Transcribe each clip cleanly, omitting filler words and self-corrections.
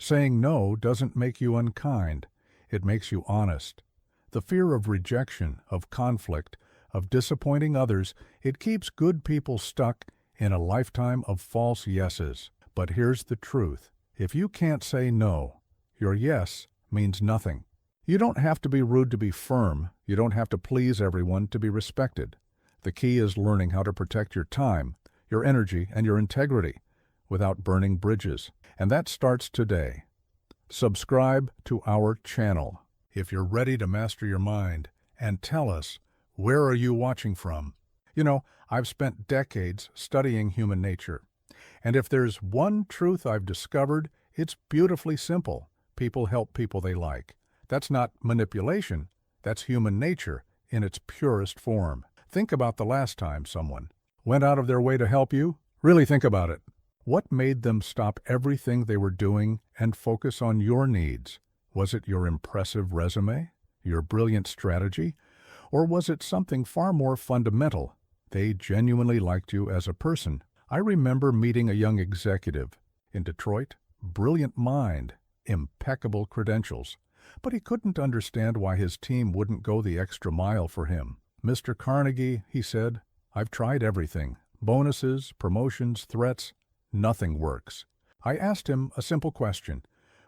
Saying no doesn't make you unkind. It makes you honest. The fear of rejection, of conflict, of disappointing others, it keeps good people stuck in a lifetime of false yeses. But here's the truth. If you can't say no, your yes means nothing. You don't have to be rude to be firm. You don't have to please everyone to be respected. The key is learning how to protect your time, your energy, and your integrity without burning bridges. And that starts today. Subscribe to our channel if you're ready to master your mind, and tell us, where are you watching from? You know, I've spent decades studying human nature. And if there's one truth I've discovered, it's beautifully simple. People help people they like. That's not manipulation. That's human nature in its purest form. Think about the last time someone went out of their way to help you. Really think about it. What made them stop everything they were doing and focus on your needs? Was it your impressive resume? Your brilliant strategy? Or was it something far more fundamental? They genuinely liked you as a person. I remember meeting a young executive in Detroit. Brilliant mind, impeccable credentials. But he couldn't understand why his team wouldn't go the extra mile for him. "Mr. Carnegie," he said, "I've tried everything. Bonuses, promotions, threats. Nothing works." I asked him a simple question.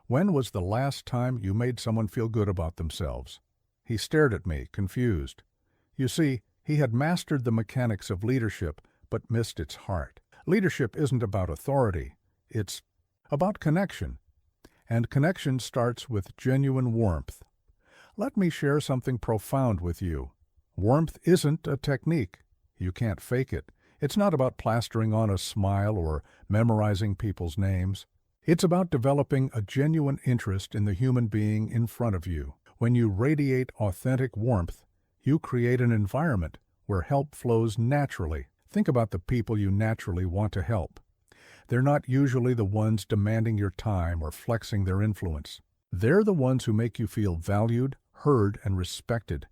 When was the last time you made someone feel good about themselves? He stared at me, confused. You see, he had mastered the mechanics of leadership, but missed its heart. Leadership isn't about authority. It's about connection. And connection starts with genuine warmth. Let me share something profound with you. Warmth isn't a technique. You can't fake it. It's not about plastering on a smile or memorizing people's names. It's about developing a genuine interest in the human being in front of you. When you radiate authentic warmth, you create an environment where help flows naturally. Think about the people you naturally want to help. They're not usually the ones demanding your time or flexing their influence. They're the ones who make you feel valued, heard, and respected.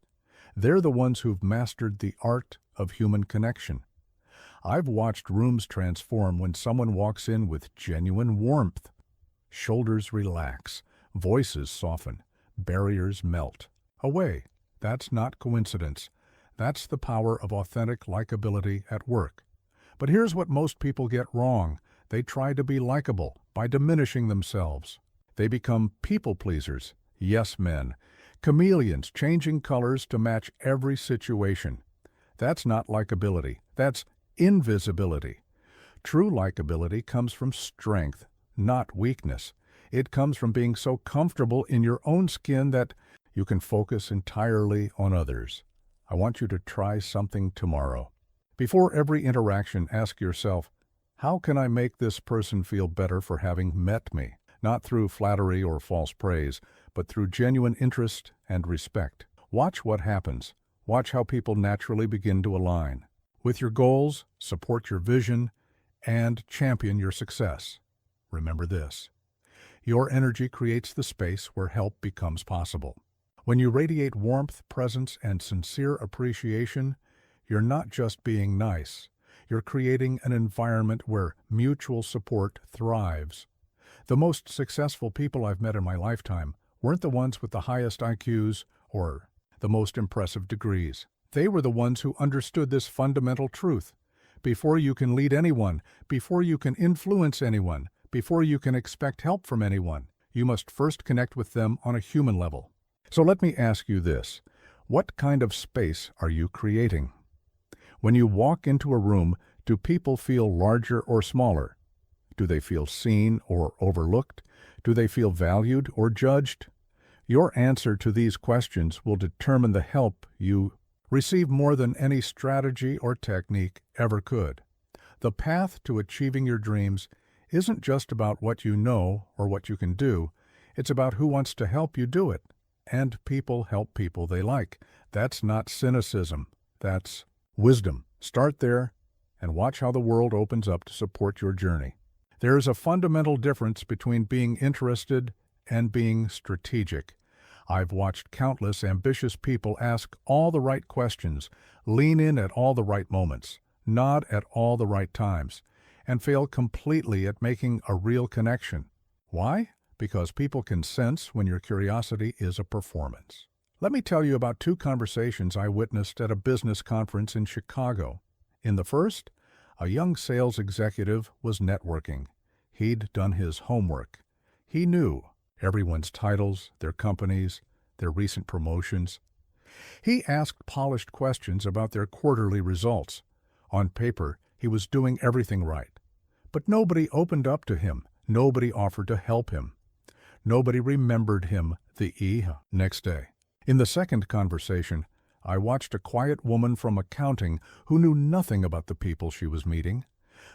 They're the ones who've mastered the art of human connection. I've watched rooms transform when someone walks in with genuine warmth. Shoulders relax, voices soften, barriers melt away. That's not coincidence. That's the power of authentic likability at work. But here's what most people get wrong. They try to be likable by diminishing themselves. They become people pleasers, yes men, chameleons changing colors to match every situation. That's not likability. That's invisibility. True likability comes from strength, not weakness. It comes from being so comfortable in your own skin that you can focus entirely on others. I want you to try something tomorrow. Before every interaction, ask yourself, how can I make this person feel better for having met me? Not through flattery or false praise, but through genuine interest and respect. Watch what happens. Watch how people naturally begin to align with your goals, support your vision, and champion your success. Remember this. Your energy creates the space where help becomes possible. When you radiate warmth, presence, and sincere appreciation, you're not just being nice. You're creating an environment where mutual support thrives. The most successful people I've met in my lifetime weren't the ones with the highest IQs or the most impressive degrees. They were the ones who understood this fundamental truth. Before you can lead anyone, before you can influence anyone, before you can expect help from anyone, you must first connect with them on a human level. So let me ask you this. What kind of space are you creating? When you walk into a room, do people feel larger or smaller? Do they feel seen or overlooked? Do they feel valued or judged? Your answer to these questions will determine the help you receive more than any strategy or technique ever could. The path to achieving your dreams isn't just about what you know or what you can do. It's about who wants to help you do it. And people help people they like. That's not cynicism. That's wisdom. Start there and watch how the world opens up to support your journey. There is a fundamental difference between being interested and being strategic. I've watched countless ambitious people ask all the right questions, lean in at all the right moments, nod at all the right times, and fail completely at making a real connection. Why? because people can sense when your curiosity is a performance. Let me tell you about two conversations I witnessed at a business conference in Chicago. In the first, a young sales executive was networking. He'd done his homework. He knew everyone's titles, their companies, their recent promotions. He asked polished questions about their quarterly results. On paper, he was doing everything right. But nobody opened up to him. Nobody offered to help him. Nobody remembered him the next day. In the second conversation, I watched a quiet woman from accounting who knew nothing about the people she was meeting,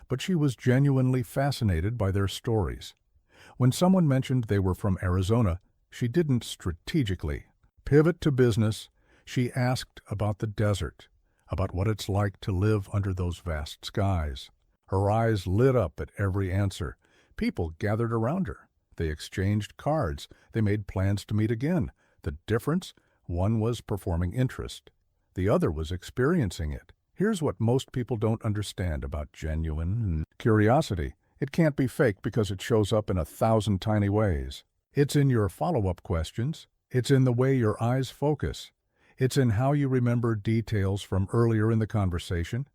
but she was genuinely fascinated by their stories. When someone mentioned they were from Arizona, she didn't strategically pivot to business. She asked about the desert, about what it's like to live under those vast skies. Her eyes lit up at every answer. People gathered around her. They exchanged cards. They made plans to meet again. The difference? One was performing interest. The other was experiencing it. Here's what most people don't understand about genuine curiosity. It can't be fake because it shows up in 1,000 tiny ways. It's in your follow-up questions. It's in the way your eyes focus. It's in how you remember details from earlier in the conversation.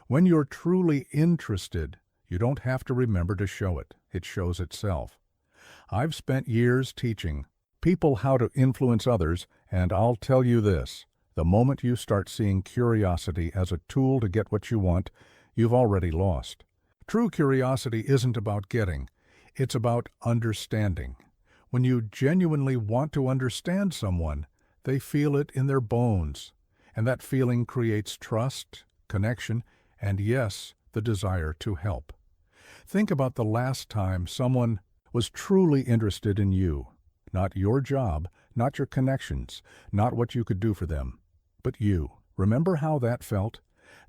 When you're truly interested, you don't have to remember to show it. It shows itself. I've spent years teaching people how to influence others, and I'll tell you this. The moment you start seeing curiosity as a tool to get what you want, you've already lost. True curiosity isn't about getting. It's about understanding. When you genuinely want to understand someone, they feel it in their bones, and that feeling creates trust, connection, and yes, the desire to help. Think about the last time someone was truly interested in you. Not your job, not your connections, not what you could do for them, but you. Remember how that felt?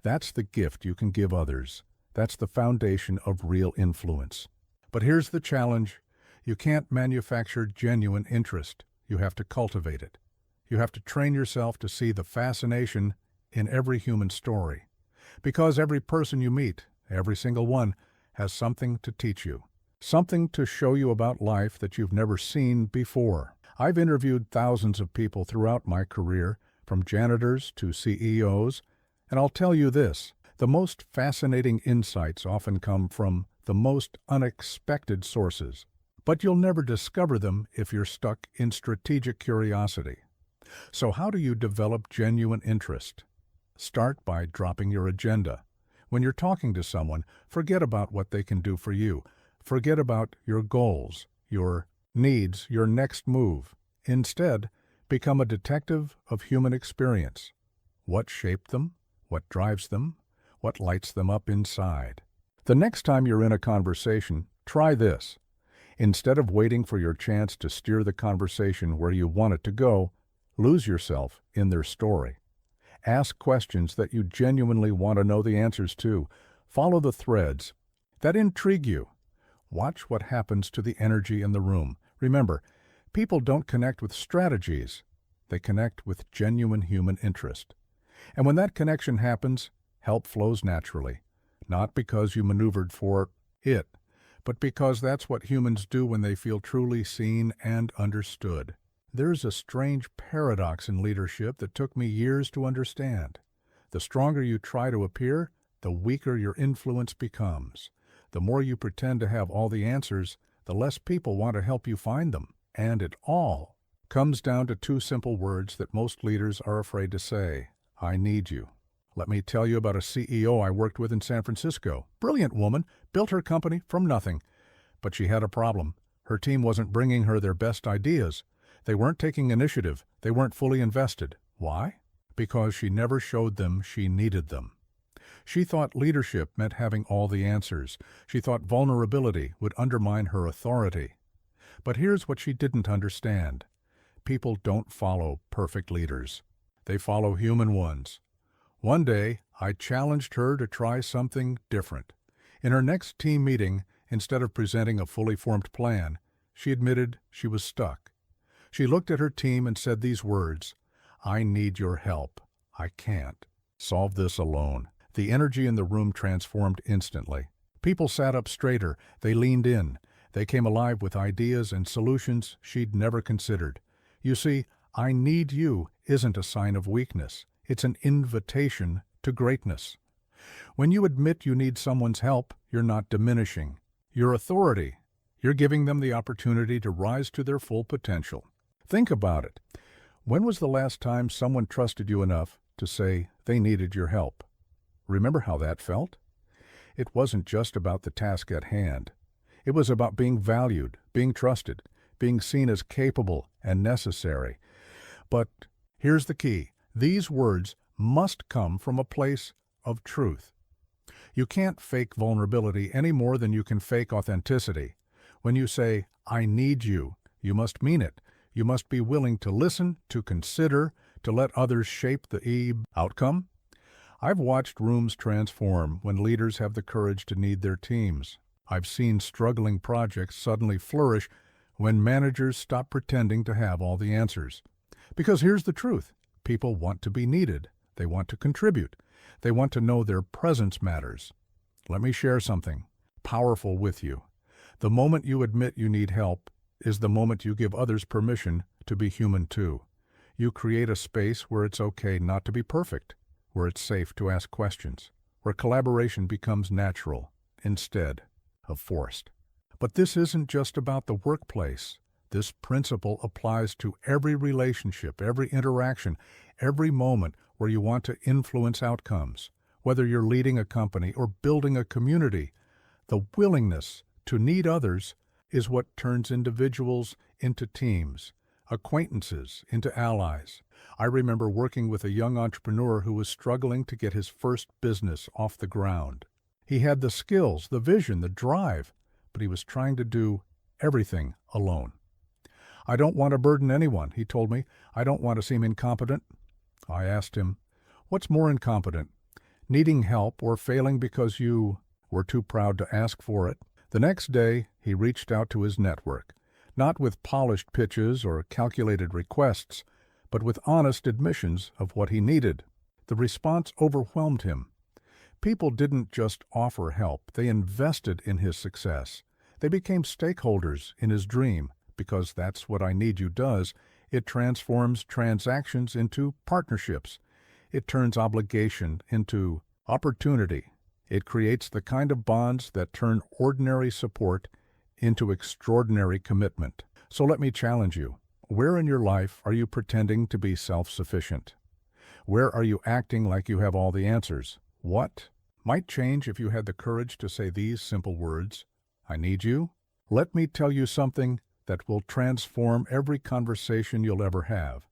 That's the gift you can give others. That's the foundation of real influence. But here's the challenge. You can't manufacture genuine interest. You have to cultivate it. You have to train yourself to see the fascination in every human story. Because every person you meet, every single one, has something to teach you. Something to show you about life that you've never seen before. I've interviewed thousands of people throughout my career, from janitors to CEOs, and I'll tell you this, the most fascinating insights often come from the most unexpected sources. But you'll never discover them if you're stuck in strategic curiosity. So how do you develop genuine interest? Start by dropping your agenda. When you're talking to someone, forget about what they can do for you. Forget about your goals, your needs, your next move. Instead, become a detective of human experience. What shaped them? What drives them? What lights them up inside? The next time you're in a conversation, try this. Instead of waiting for your chance to steer the conversation where you want it to go, lose yourself in their story. Ask questions that you genuinely want to know the answers to. Follow the threads that intrigue you. Watch what happens to the energy in the room. Remember, people don't connect with strategies. They connect with genuine human interest. And when that connection happens, help flows naturally. Not because you maneuvered for it, but because that's what humans do when they feel truly seen and understood. There's a strange paradox in leadership that took me years to understand. The stronger you try to appear, the weaker your influence becomes. The more you pretend to have all the answers, the less people want to help you find them. And it all comes down to two simple words that most leaders are afraid to say. I need you. Let me tell you about a CEO I worked with in San Francisco. Brilliant woman, built her company from nothing. But she had a problem. Her team wasn't bringing her their best ideas. They weren't taking initiative. They weren't fully invested. Why? Because she never showed them she needed them. She thought leadership meant having all the answers. She thought vulnerability would undermine her authority. But here's what she didn't understand. People don't follow perfect leaders. They follow human ones. One day, I challenged her to try something different. In her next team meeting, instead of presenting a fully formed plan, she admitted she was stuck. She looked at her team and said these words, I need your help. I can't solve this alone. The energy in the room transformed instantly. People sat up straighter. They leaned in. They came alive with ideas and solutions she'd never considered. You see, "I need you" isn't a sign of weakness. It's an invitation to greatness. When you admit you need someone's help, you're not diminishing your authority. You're giving them the opportunity to rise to their full potential. Think about it. When was the last time someone trusted you enough to say they needed your help? Remember how that felt? It wasn't just about the task at hand. It was about being valued, being trusted, being seen as capable and necessary. But here's the key. These words must come from a place of truth. You can't fake vulnerability any more than you can fake authenticity. When you say, "I need you," you must mean it. You must be willing to listen, to consider, to let others shape the outcome. I've watched rooms transform when leaders have the courage to need their teams. I've seen struggling projects suddenly flourish when managers stop pretending to have all the answers. Because here's the truth. People want to be needed. They want to contribute. They want to know their presence matters. Let me share something powerful with you. The moment you admit you need help is the moment you give others permission to be human too. You create a space where it's okay not to be perfect, where it's safe to ask questions, where collaboration becomes natural instead of forced. But this isn't just about the workplace. This principle applies to every relationship, every interaction, every moment where you want to influence outcomes. Whether you're leading a company or building a community, the willingness to need others is what turns individuals into teams, acquaintances into allies. I remember working with a young entrepreneur who was struggling to get his first business off the ground. He had the skills, the vision, the drive, but he was trying to do everything alone. "I don't want to burden anyone," he told me. "I don't want to seem incompetent." I asked him, "What's more incompetent? Needing help or failing because you were too proud to ask for it?" The next day, he reached out to his network, not with polished pitches or calculated requests, but with honest admissions of what he needed. The response overwhelmed him. People didn't just offer help, they invested in his success. They became stakeholders in his dream, because that's what "I need you" does. It transforms transactions into partnerships. It turns obligation into opportunity. It creates the kind of bonds that turn ordinary support into extraordinary commitment. So let me challenge you. Where in your life are you pretending to be self-sufficient? Where are you acting like you have all the answers? What might change if you had the courage to say these simple words? "I need you." Let me tell you something that will transform every conversation you'll ever have.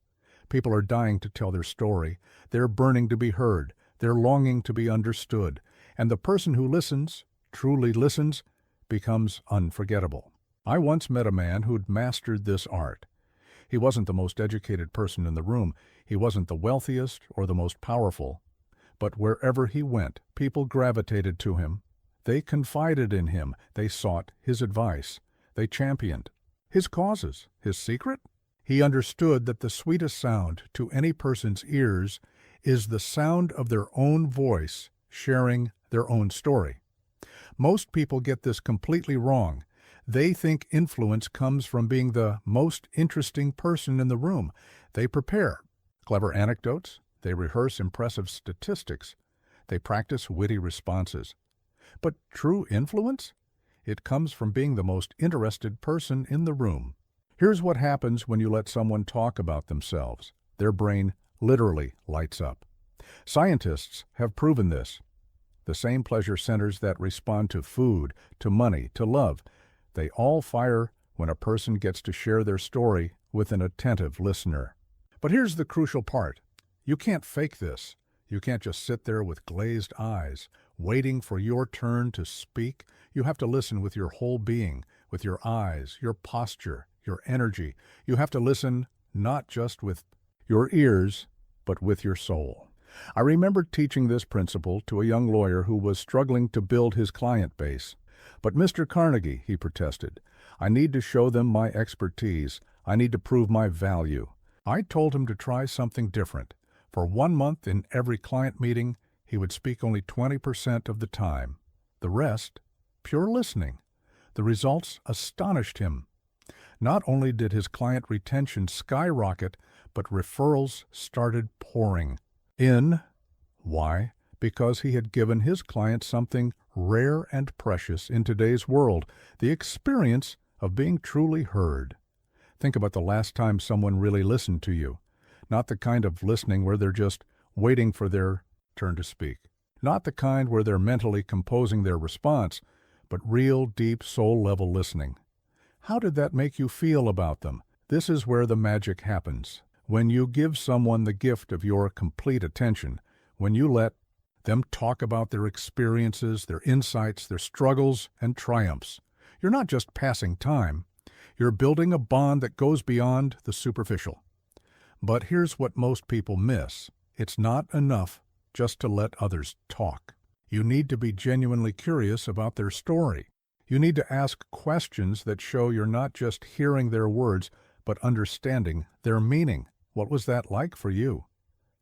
People are dying to tell their story. They're burning to be heard. They're longing to be understood. And the person who listens, truly listens, becomes unforgettable. I once met a man who'd mastered this art. He wasn't the most educated person in the room. He wasn't the wealthiest or the most powerful. But wherever he went, people gravitated to him. They confided in him. They sought his advice. They championed his causes. His secret? He understood that the sweetest sound to any person's ears is the sound of their own voice sharing their own story. Most people get this completely wrong. They think influence comes from being the most interesting person in the room. They prepare clever anecdotes. They rehearse impressive statistics. They practice witty responses. But true influence? It comes from being the most interested person in the room. Here's what happens when you let someone talk about themselves. Their brain literally lights up. Scientists have proven this. The same pleasure centers that respond to food, to money, to love, they all fire when a person gets to share their story with an attentive listener. But here's the crucial part. You can't fake this. You can't just sit there with glazed eyes, waiting for your turn to speak. You have to listen with your whole being, with your eyes, your posture, your energy. You have to listen not just with your ears, but with your soul. I remember teaching this principle to a young lawyer who was struggling to build his client base. "But Mr. Carnegie," he protested, "I need to show them my expertise. I need to prove my value." I told him to try something different. For 1 month in every client meeting, he would speak only 20% of the time. The rest, pure listening. The results astonished him. Not only did his client retention skyrocket, but referrals started pouring in. Why? Because he had given his client something rare and precious in today's world, the experience of being truly heard. Think about the last time someone really listened to you. Not the kind of listening where they're just waiting for their turn to speak. Not the kind where they're mentally composing their response, but real, deep, soul-level listening. How did that make you feel about them? This is where the magic happens. When you give someone the gift of your complete attention, when you let them talk about their experiences, their insights, their struggles, and triumphs, you're not just passing time. You're building a bond that goes beyond the superficial. But here's what most people miss. It's not enough just to let others talk. You need to be genuinely curious about their story. You need to ask questions that show you're not just hearing their words, but understanding their meaning. What was that like for you?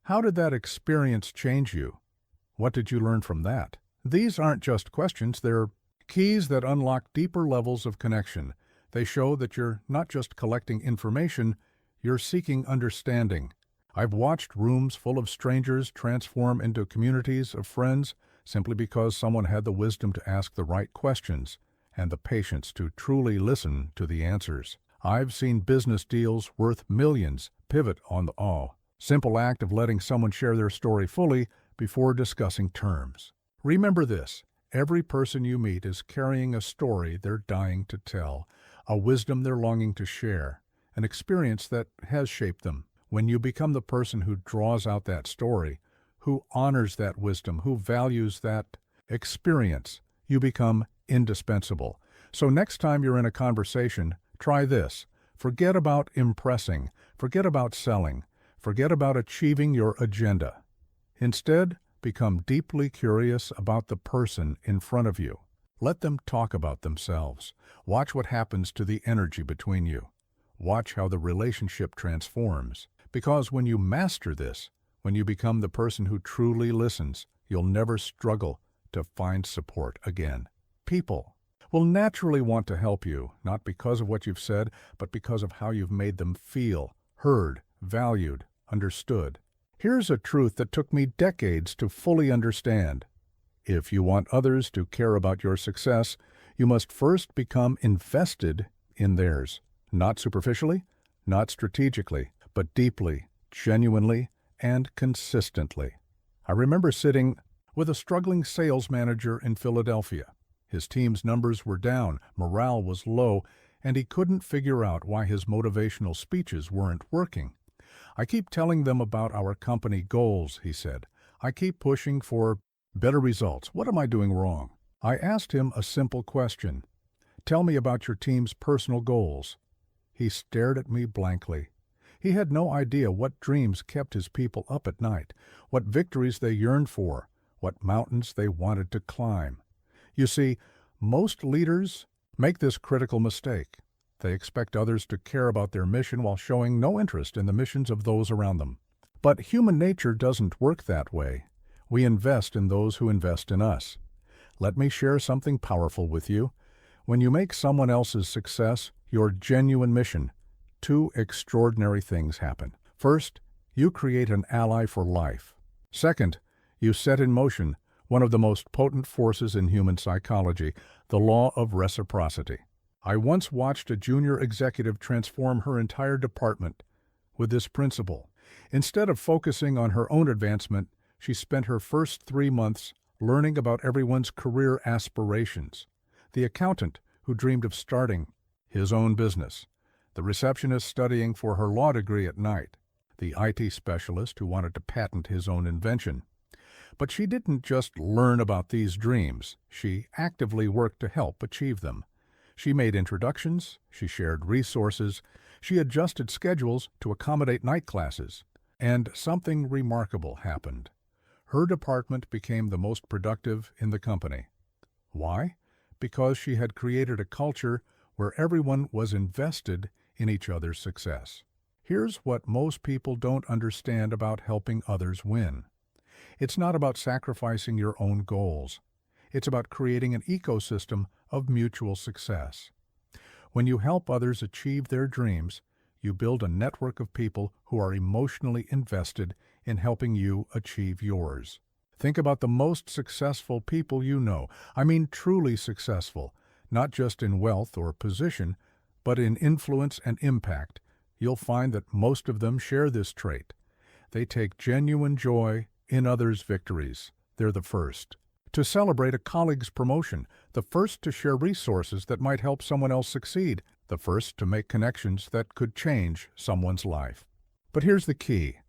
How did that experience change you? What did you learn from that? These aren't just questions, they're keys that unlock deeper levels of connection. They show that you're not just collecting information, you're seeking understanding. I've watched rooms full of strangers transform into communities of friends simply because someone had the wisdom to ask the right questions and the patience to truly listen to the answers. I've seen business deals worth millions pivot on the simple act of letting someone share their story fully before discussing terms. Remember this, every person you meet is carrying a story they're dying to tell, a wisdom they're longing to share, an experience that has shaped them. When you become the person who draws out that story, who honors that wisdom, who values that experience, you become indispensable. So next time you're in a conversation, try this. Forget about impressing. Forget about selling. Forget about achieving your agenda. Instead, become deeply curious about the person in front of you. Let them talk about themselves. Watch what happens to the energy between you. Watch how the relationship transforms. Because when you master this, when you become the person who truly listens, you'll never struggle to find support again. People will naturally want to help you, not because of what you've said, but because of how you've made them feel, heard, valued, understood. Here's a truth that took me decades to fully understand. If you want others to care about your success, you must first become invested in theirs. Not superficially, not strategically, but deeply, genuinely, and consistently. I remember sitting with a struggling sales manager in Philadelphia. His team's numbers were down, morale was low, and he couldn't figure out why his motivational speeches weren't working. I keep telling them about our company goals, he said. I keep pushing for better results. What am I doing wrong? I asked him a simple question. Tell me about your team's personal goals. He stared at me blankly. He had no idea what dreams kept his people up at night, what victories they yearned for, what mountains they wanted to climb. You see, most leaders make this critical mistake. They expect others to care about their mission while showing no interest in the missions of those around them. But human nature doesn't work that way. We invest in those who invest in us. Let me share something powerful with you. When you make someone else's success your genuine mission, two extraordinary things happen. First, you create an ally for life. Second, you set in motion one of the most potent forces in human psychology, the law of reciprocity. I once watched a junior executive transform her entire department with this principle. Instead of focusing on her own advancement, she spent her first 3 months learning about everyone's career aspirations. The accountant who dreamed of starting his own business, the receptionist studying for her law degree at night, the IT specialist who wanted to patent his own invention. But she didn't just learn about these dreams. She actively worked to help achieve them. She made introductions, she shared resources, she adjusted schedules to accommodate night classes. And something remarkable happened. Her department became the most productive in the company. Why? Because she had created a culture where everyone was invested in each other's success. Here's what most people don't understand about helping others win. It's not about sacrificing your own goals. It's about creating an ecosystem of mutual success. When you help others achieve their dreams, you build a network of people who are emotionally invested in helping you achieve yours. Think about the most successful people you know. I mean truly successful, not just in wealth or position, but in influence and impact. You'll find that most of them share this trait. They take genuine joy in others' victories. They're the first to celebrate a colleague's promotion, the first to share resources that might help someone else succeed, the first to make connections that could change someone's life. But here's the key.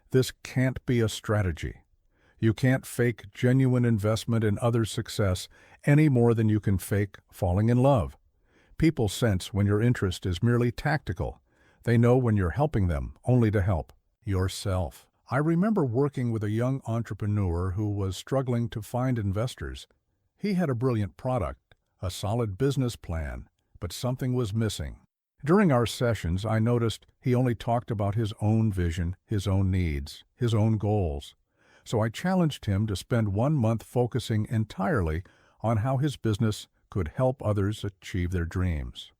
This can't be a strategy. You can't fake genuine investment in others' success any more than you can fake falling in love. People sense when your interest is merely tactical. They know when you're helping them only to help yourself. I remember working with a young entrepreneur who was struggling to find investors. He had a brilliant product, a solid business plan, but something was missing. During our sessions, I noticed he only talked about his own vision, his own needs, his own goals. So I challenged him to spend 1 month focusing entirely on how his business could help others achieve their dreams.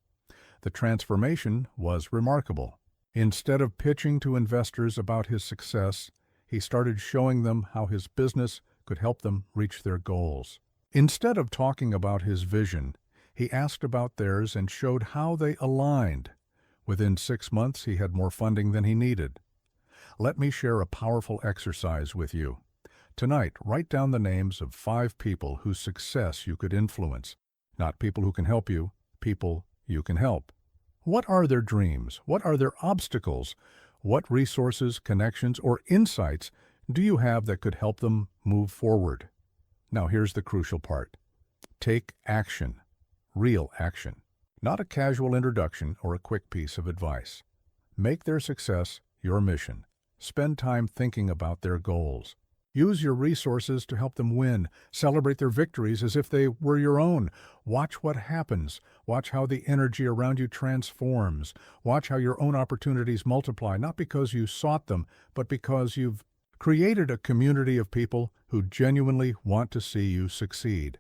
The transformation was remarkable. Instead of pitching to investors about his success, he started showing them how his business could help them reach their goals. Instead of talking about his vision, he asked about theirs and showed how they aligned. Within 6 months, he had more funding than he needed. Let me share a powerful exercise with you. Tonight, write down the names of 5 people whose success you could influence. Not people who can help you, people you can help. What are their dreams? What are their obstacles? What resources, connections, or insights do you have that could help them move forward? Now here's the crucial part. Take action. Real action. Not a casual introduction or a quick piece of advice. Make their success your mission. Spend time thinking about their goals. Use your resources to help them win. Celebrate their victories as if they were your own. Watch what happens. Watch how the energy around you transforms. Watch how your own opportunities multiply, not because you sought them, but because you've created a community of people who genuinely want to see you succeed.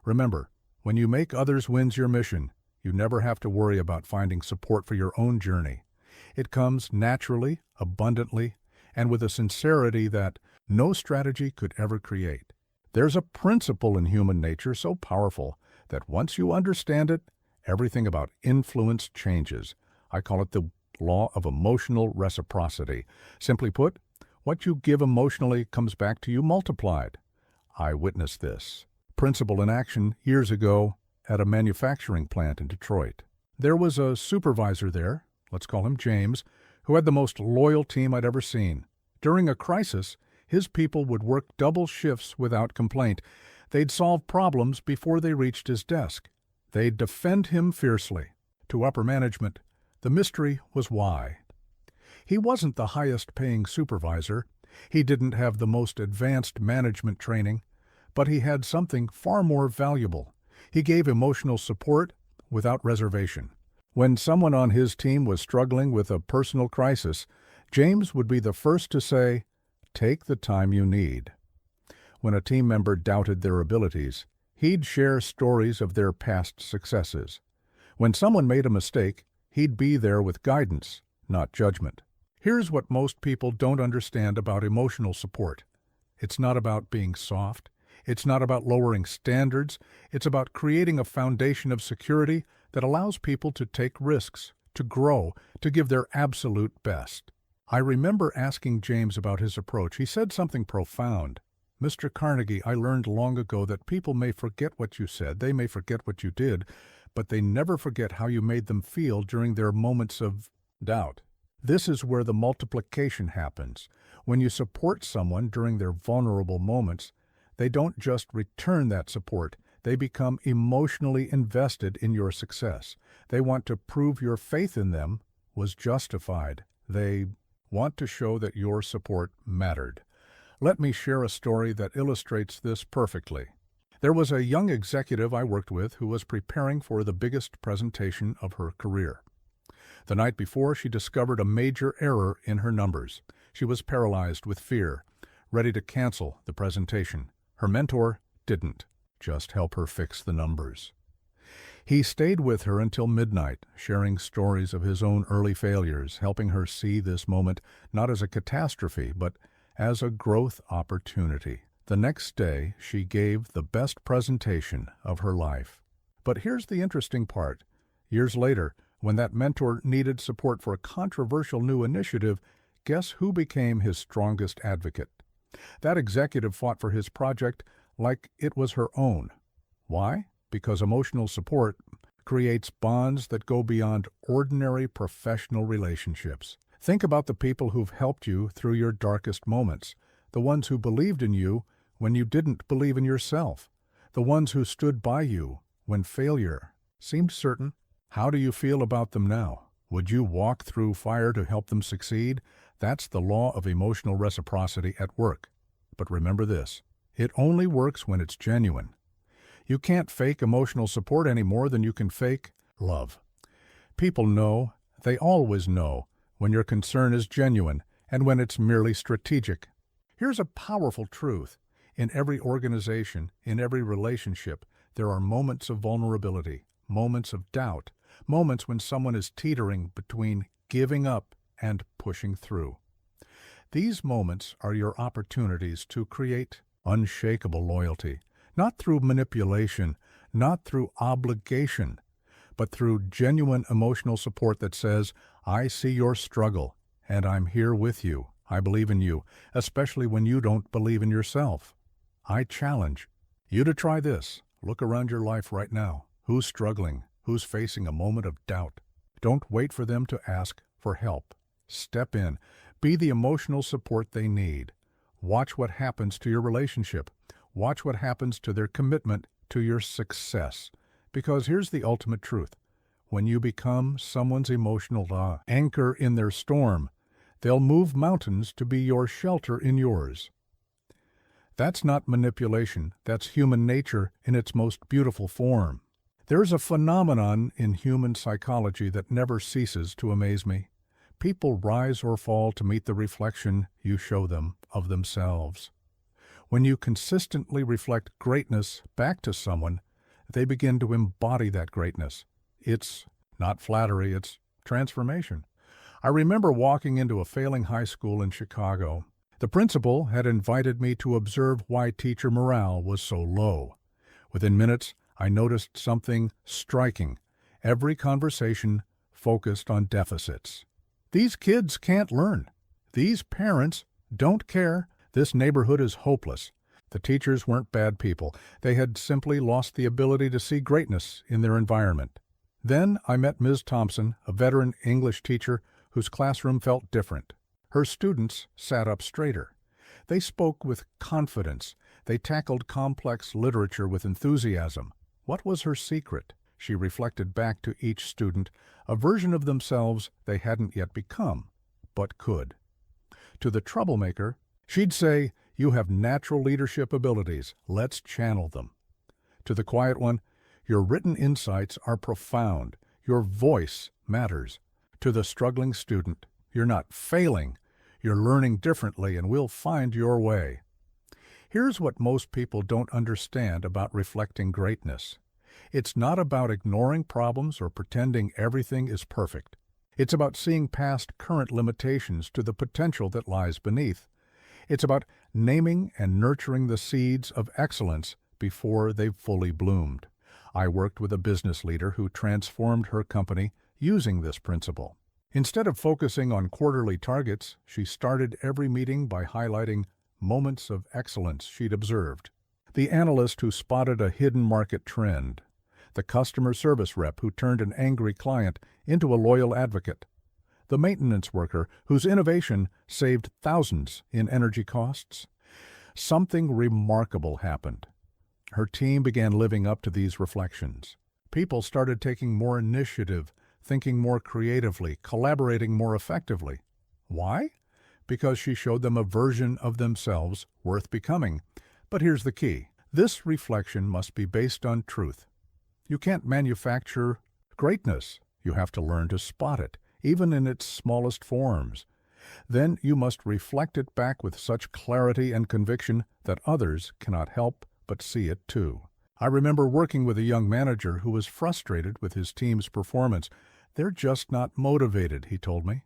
Remember, when you make others' wins your mission, you never have to worry about finding support for your own journey. It comes naturally, abundantly, and with a sincerity that no strategy could ever create. There's a principle in human nature so powerful that once you understand it, everything about influence changes. I call it the law of emotional reciprocity. Simply put, what you give emotionally comes back to you multiplied. I witnessed this principle in action years ago at a manufacturing plant in Detroit. There was a supervisor there, let's call him James, who had the most loyal team I'd ever seen. During a crisis, his people would work double shifts without complaint. They'd solve problems before they reached his desk. They'd defend him fiercely. To upper management, the mystery was why. He wasn't the highest-paying supervisor. He didn't have the most advanced management training, but he had something far more valuable. He gave emotional support without reservation. When someone on his team was struggling with a personal crisis, James would be the first to say, "Take the time you need." When a team member doubted their abilities, he'd share stories of their past successes. When someone made a mistake, he'd be there with guidance, not judgment. Here's what most people don't understand about emotional support. It's not about being soft. It's not about lowering standards. It's about creating a foundation of security that allows people to take risks, to grow, to give their absolute best. I remember asking James about his approach. He said something profound. "Mr. Carnegie, I learned long ago that people may forget what you said, they may forget what you did, but they never forget how you made them feel during their moments of doubt. This is where the multiplication happens. When you support someone during their vulnerable moments, they don't just return that support, they become emotionally invested in your success. They want to prove your faith in them was justified. They want to show that your support mattered." Let me share a story that illustrates this perfectly. There was a young executive I worked with who was preparing for the biggest presentation of her career. The night before, she discovered a major error in her numbers. She was paralyzed with fear, ready to cancel the presentation. Her mentor didn't. just help her fix the numbers. He stayed with her until midnight, sharing stories of his own early failures, helping her see this moment not as a catastrophe, but as a growth opportunity. The next day, she gave the best presentation of her life. But here's the interesting part. Years later, when that mentor needed support for a controversial new initiative, guess who became his strongest advocate? That executive fought for his project like it was her own. Why? Because emotional support creates bonds that go beyond ordinary professional relationships. Think about the people who've helped you through your darkest moments, the ones who believed in you when you didn't believe in yourself, the ones who stood by you when failure seemed certain. How do you feel about them now? Would you walk through fire to help them succeed? That's the law of emotional reciprocity at work. But remember this, it only works when it's genuine. You can't fake emotional support any more than you can fake love. People know, they always know, when your concern is genuine and when it's merely strategic. Here's a powerful truth. In every organization, in every relationship, there are moments of vulnerability, moments of doubt, moments when someone is teetering between giving up and pushing through. These moments are your opportunities to create unshakable loyalty, not through manipulation, not through obligation, but through genuine emotional support that says, I see your struggle, and I'm here with you. I believe in you, especially when you don't believe in yourself. I challenge you to try this. Look around your life right now. Who's struggling? Who's facing a moment of doubt? Don't wait for them to ask for help. Step in. Be the emotional support they need. Watch what happens to your relationship. Watch what happens to their commitment to your success. Because here's the ultimate truth. When you become someone's emotional anchor in their storm, they'll move mountains to be your shelter in yours. That's not manipulation. That's human nature in its most beautiful form. There's a phenomenon in human psychology that never ceases to amaze me. People rise or fall to meet the reflection you show them of themselves. When you consistently reflect greatness back to someone, they begin to embody that greatness. It's not flattery, it's transformation. I remember walking into a failing high school in Chicago. The principal had invited me to observe why teacher morale was so low. Within minutes, I noticed something striking. Every conversation focused on deficits. These kids can't learn. These parents don't care. This neighborhood is hopeless. The teachers weren't bad people. They had simply lost the ability to see greatness in their environment. Then I met Ms. Thompson, a veteran English teacher whose classroom felt different. Her students sat up straighter. They spoke with confidence. They tackled complex literature with enthusiasm. What was her secret? She reflected back to each student a version of themselves they hadn't yet become, but could. To the troublemaker, she'd say, "You have natural leadership abilities. Let's channel them." To the quiet one, "Your written insights are profound. Your voice matters." To the struggling student, "You're not failing. You're learning differently, and we'll find your way." Here's what most people don't understand about reflecting greatness. It's not about ignoring problems or pretending everything is perfect. It's about seeing past current limitations to the potential that lies beneath. It's about naming and nurturing the seeds of excellence before they've fully bloomed. I worked with a business leader who transformed her company using this principle. Instead of focusing on quarterly targets, she started every meeting by highlighting moments of excellence she'd observed. The analyst who spotted a hidden market trend. The customer service rep who turned an angry client into a loyal advocate. The maintenance worker whose innovation saved thousands in energy costs. Something remarkable happened. Her team began living up to these reflections. People started taking more initiative, thinking more creatively, collaborating more effectively. Why? Because she showed them a version of themselves worth becoming. But here's the key. This reflection must be based on truth. You can't manufacture greatness. You have to learn to spot it, even in its smallest forms. Then you must reflect it back with such clarity and conviction that others cannot help but see it too. I remember working with a young manager who was frustrated with his team's performance. "They're just not motivated," he told me.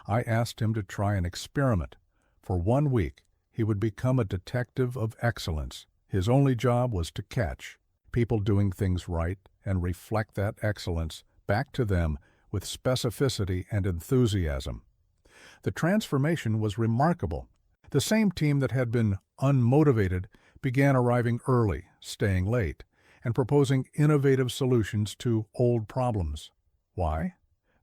I asked him to try an experiment. For 1 week, he would become a detective of excellence. His only job was to catch people doing things right and reflect that excellence back to them with specificity and enthusiasm. The transformation was remarkable. The same team that had been unmotivated began arriving early, staying late, and proposing innovative solutions to old problems. Why?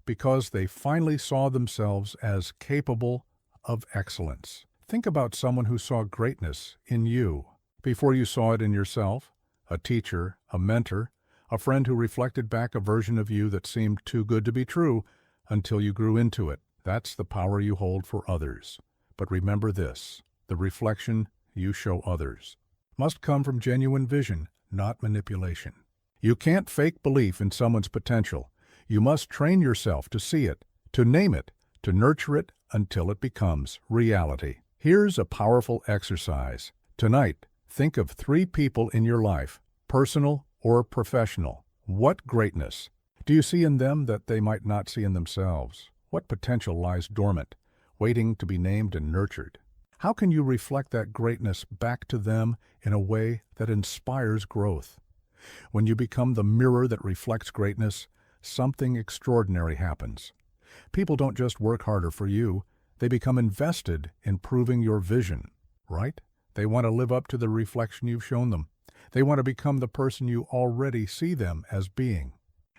Because they finally saw themselves as capable of excellence. Think about someone who saw greatness in you before you saw it in yourself, a teacher, a mentor, a friend who reflected back a version of you that seemed too good to be true until you grew into it. That's the power you hold for others. But remember this, the reflection you show others must come from genuine vision, not manipulation. You can't fake belief in someone's potential. You must train yourself to see it, to name it, to nurture it until it becomes reality. Here's a powerful exercise. Tonight, think of 3 people in your life, personal or professional. What greatness do you see in them that they might not see in themselves? What potential lies dormant, waiting to be named and nurtured? How can you reflect that greatness back to them in a way that inspires growth? When you become the mirror that reflects greatness, something extraordinary happens. People don't just work harder for you, they become invested in proving your vision, right? They want to live up to the reflection you've shown them. They want to become the person you already see them as being.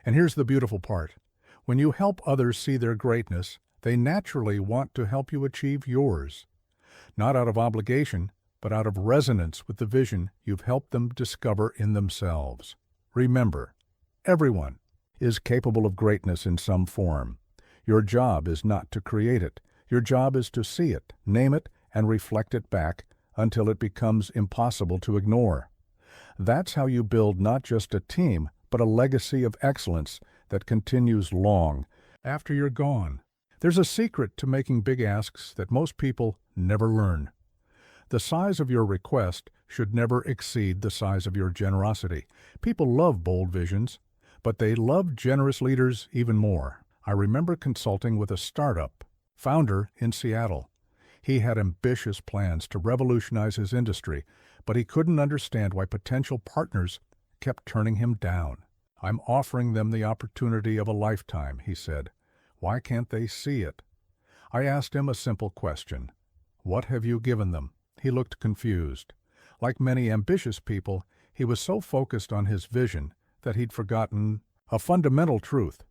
And here's the beautiful part. When you help others see their greatness, they naturally want to help you achieve yours. Not out of obligation, but out of resonance with the vision you've helped them discover in themselves. Remember, everyone is capable of greatness in some form. Your job is not to create it. Your job is to see it, name it, and reflect it back until it becomes impossible to ignore. That's how you build not just a team, but a legacy of excellence that continues long after you're gone. There's a secret to making big asks that most people never learn. The size of your request should never exceed the size of your generosity. People love bold visions, but they love generous leaders even more. I remember consulting with a startup founder in Seattle. He had ambitious plans to revolutionize his industry, but he couldn't understand why potential partners kept turning him down. "I'm offering them the opportunity of a lifetime," he said. "Why can't they see it?" I asked him a simple question. "What have you given them?" He looked confused. Like many ambitious people, he was so focused on his vision that he'd forgotten a fundamental truth.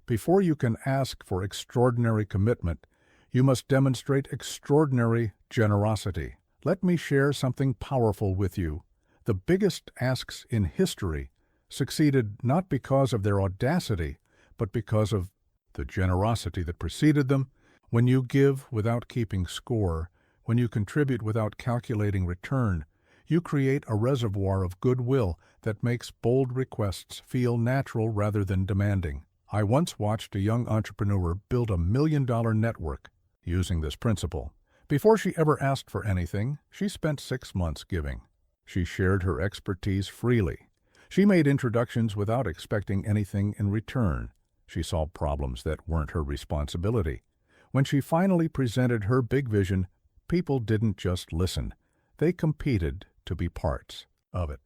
Before you can ask for extraordinary commitment, you must demonstrate extraordinary generosity. Let me share something powerful with you. The biggest asks in history succeeded not because of their audacity, but because of the generosity that preceded them. When you give without keeping score, when you contribute without calculating return, you create a reservoir of goodwill that makes bold requests feel natural rather than demanding. I once watched a young entrepreneur build $1 million network using this principle. Before she ever asked for anything, she spent 6 months giving. She shared her expertise freely. She made introductions without expecting anything in return. She solved problems that weren't her responsibility. When she finally presented her big vision, people didn't just listen. They competed to be parts of it.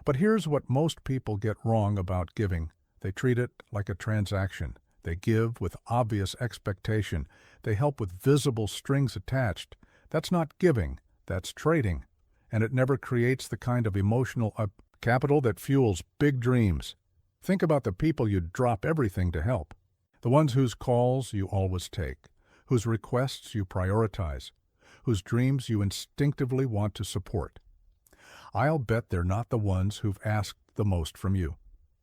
But here's what most people get wrong about giving. They treat it like a transaction. They give with obvious expectation. They help with visible strings attached. That's not giving, that's trading. And it never creates the kind of emotional capital that fuels big dreams. Think about the people you'd drop everything to help. The ones whose calls you always take, whose requests you prioritize, whose dreams you instinctively want to support. I'll bet they're not the ones who've asked the most from you.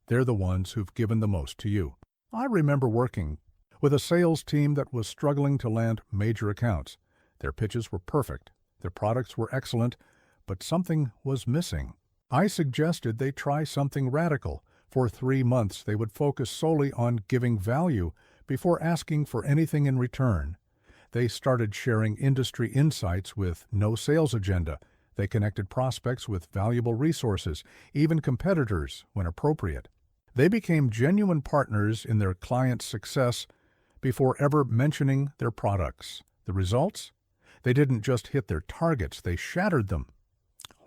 They're the ones who've given the most to you. I remember working with a sales team that was struggling to land major accounts. Their pitches were perfect, their products were excellent, but something was missing. I suggested they try something radical. For 3 months, they would focus solely on giving value before asking for anything in return. They started sharing industry insights with no sales agenda. They connected prospects with valuable resources, even competitors when appropriate. They became genuine partners in their clients' success before ever mentioning their products. The results? They didn't just hit their targets, they shattered them.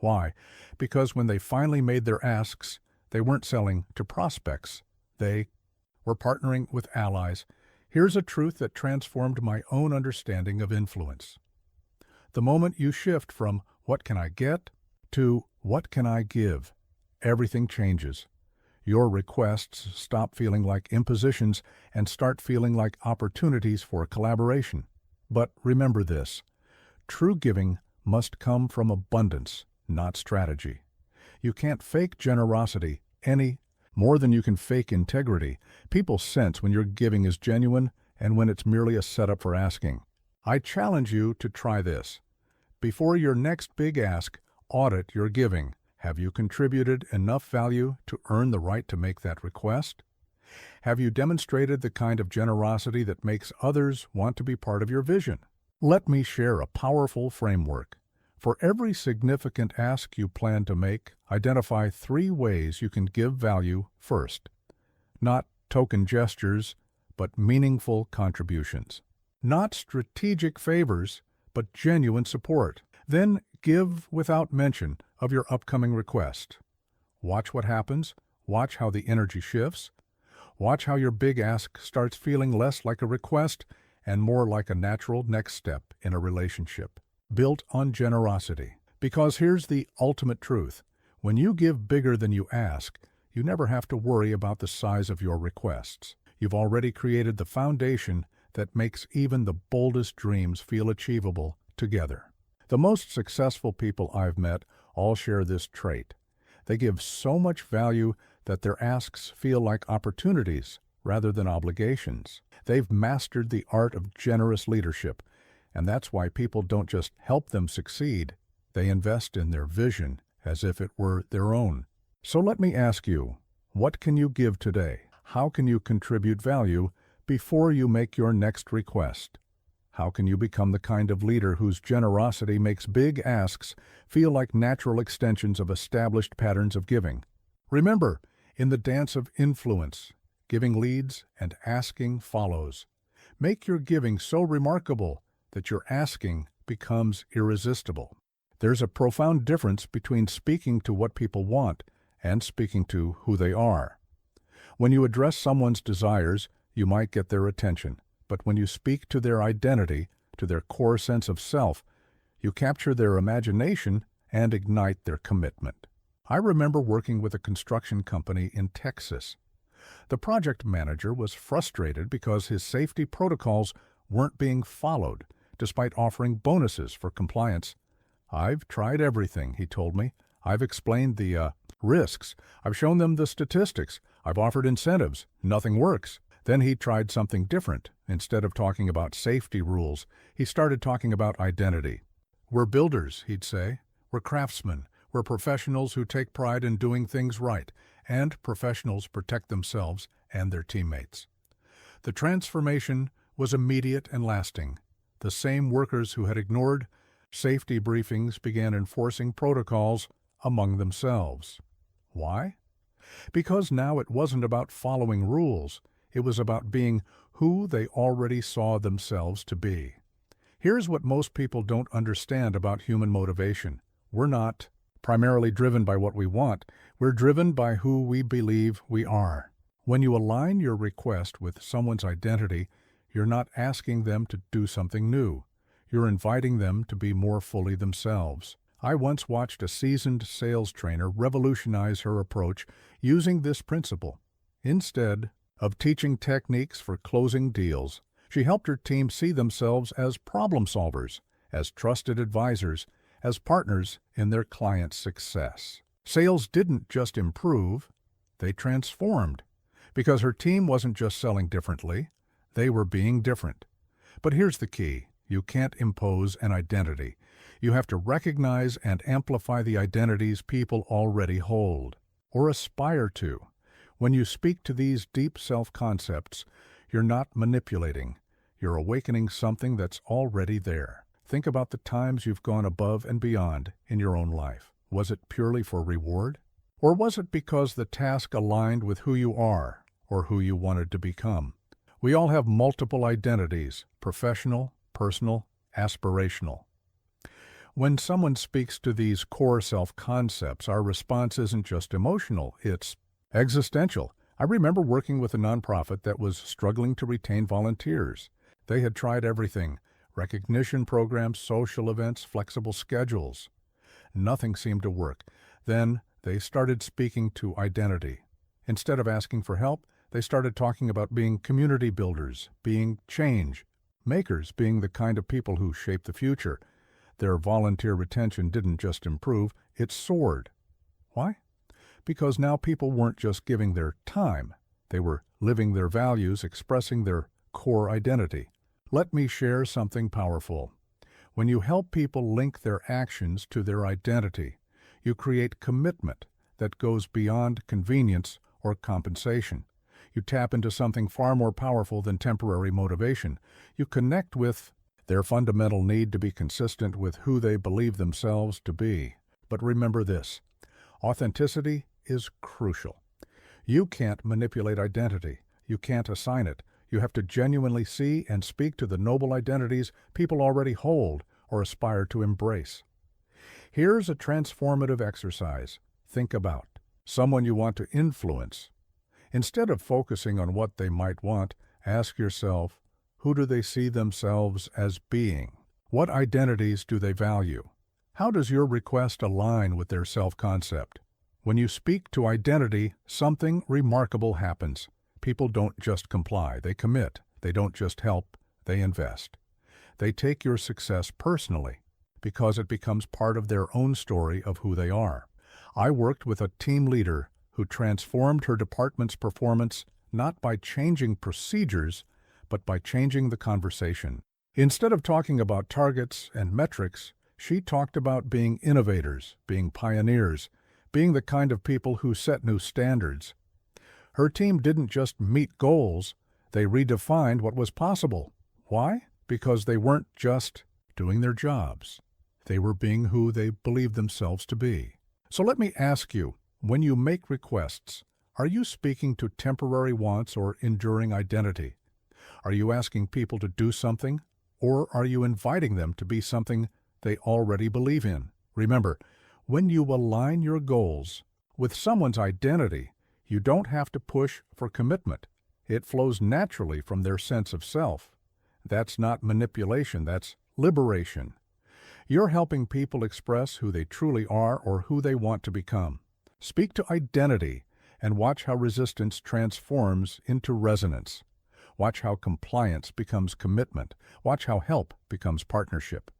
Why? Because when they finally made their asks, they weren't selling to prospects. They were partnering with allies. Here's a truth that transformed my own understanding of influence. The moment you shift from "what can I get" to "what can I give," everything changes. Your requests stop feeling like impositions and start feeling like opportunities for collaboration. But remember this: true giving must come from abundance, not strategy. You can't fake generosity any more than you can fake integrity. People sense when your giving is genuine and when it's merely a setup for asking. I challenge you to try this. Before your next big ask, audit your giving. Have you contributed enough value to earn the right to make that request? Have you demonstrated the kind of generosity that makes others want to be part of your vision? Let me share a powerful framework. For every significant ask you plan to make, identify 3 ways you can give value first. Not token gestures, but meaningful contributions. Not strategic favors, but genuine support. Then give without mention of your upcoming request. Watch what happens. Watch how the energy shifts. Watch how your big ask starts feeling less like a request and more like a natural next step in a relationship built on generosity. Because here's the ultimate truth. When you give bigger than you ask, you never have to worry about the size of your requests. You've already created the foundation that makes even the boldest dreams feel achievable together. The most successful people I've met all share this trait. They give so much value that their asks feel like opportunities rather than obligations. They've mastered the art of generous leadership, and that's why people don't just help them succeed, they invest in their vision as if it were their own. So let me ask you, what can you give today? How can you contribute value before you make your next request? How can you become the kind of leader whose generosity makes big asks feel like natural extensions of established patterns of giving? Remember, in the dance of influence, giving leads and asking follows. Make your giving so remarkable that your asking becomes irresistible. There's a profound difference between speaking to what people want and speaking to who they are. When you address someone's desires, you might get their attention. But when you speak to their identity, to their core sense of self, you capture their imagination and ignite their commitment. I remember working with a construction company in Texas. The project manager was frustrated because his safety protocols weren't being followed, despite offering bonuses for compliance. "I've tried everything," he told me. "I've explained the risks. I've shown them the statistics. I've offered incentives. Nothing works." Then he tried something different. Instead of talking about safety rules, he started talking about identity. "We're builders," he'd say. "We're craftsmen. We're professionals who take pride in doing things right, and professionals protect themselves and their teammates." The transformation was immediate and lasting. The same workers who had ignored safety briefings began enforcing protocols among themselves. Why? Because now it wasn't about following rules. It was about being who they already saw themselves to be. Here's what most people don't understand about human motivation. We're not primarily driven by what we want. We're driven by who we believe we are. When you align your request with someone's identity, you're not asking them to do something new. You're inviting them to be more fully themselves. I once watched a seasoned sales trainer revolutionize her approach using this principle. Instead of teaching techniques for closing deals, she helped her team see themselves as problem solvers, as trusted advisors, as partners in their client's success. Sales didn't just improve, they transformed, because her team wasn't just selling differently, they were being different. But here's the key: you can't impose an identity. You have to recognize and amplify the identities people already hold, or aspire to. When you speak to these deep self-concepts, you're not manipulating. You're awakening something that's already there. Think about the times you've gone above and beyond in your own life. Was it purely for reward? Or was it because the task aligned with who you are or who you wanted to become? We all have multiple identities: professional, personal, aspirational. When someone speaks to these core self-concepts, our response isn't just emotional, it's existential. I remember working with a nonprofit that was struggling to retain volunteers. They had tried everything: recognition programs, social events, flexible schedules. Nothing seemed to work. Then they started speaking to identity. Instead of asking for help, they started talking about being community builders, being change makers, being the kind of people who shape the future. Their volunteer retention didn't just improve, it soared. Why? Because now people weren't just giving their time. They were living their values, expressing their core identity. Let me share something powerful. When you help people link their actions to their identity, you create commitment that goes beyond convenience or compensation. You tap into something far more powerful than temporary motivation. You connect with their fundamental need to be consistent with who they believe themselves to be. But remember this: authenticity is crucial. You can't manipulate identity. You can't assign it. You have to genuinely see and speak to the noble identities people already hold or aspire to embrace. Here's a transformative exercise. Think about someone you want to influence. Instead of focusing on what they might want, ask yourself, who do they see themselves as being? What identities do they value? How does your request align with their self-concept? When you speak to identity, something remarkable happens. People don't just comply, they commit. They don't just help, they invest. They take your success personally because it becomes part of their own story of who they are. I worked with a team leader who transformed her department's performance not by changing procedures, but by changing the conversation. Instead of talking about targets and metrics, she talked about being innovators, being pioneers, being the kind of people who set new standards. Her team didn't just meet goals, they redefined what was possible. Why? Because they weren't just doing their jobs. They were being who they believed themselves to be. So let me ask you, when you make requests, are you speaking to temporary wants or enduring identity? Are you asking people to do something, or are you inviting them to be something they already believe in? Remember, when you align your goals with someone's identity, you don't have to push for commitment. It flows naturally from their sense of self. That's not manipulation, that's liberation. You're helping people express who they truly are or who they want to become. Speak to identity and watch how resistance transforms into resonance. Watch how compliance becomes commitment. Watch how help becomes partnership.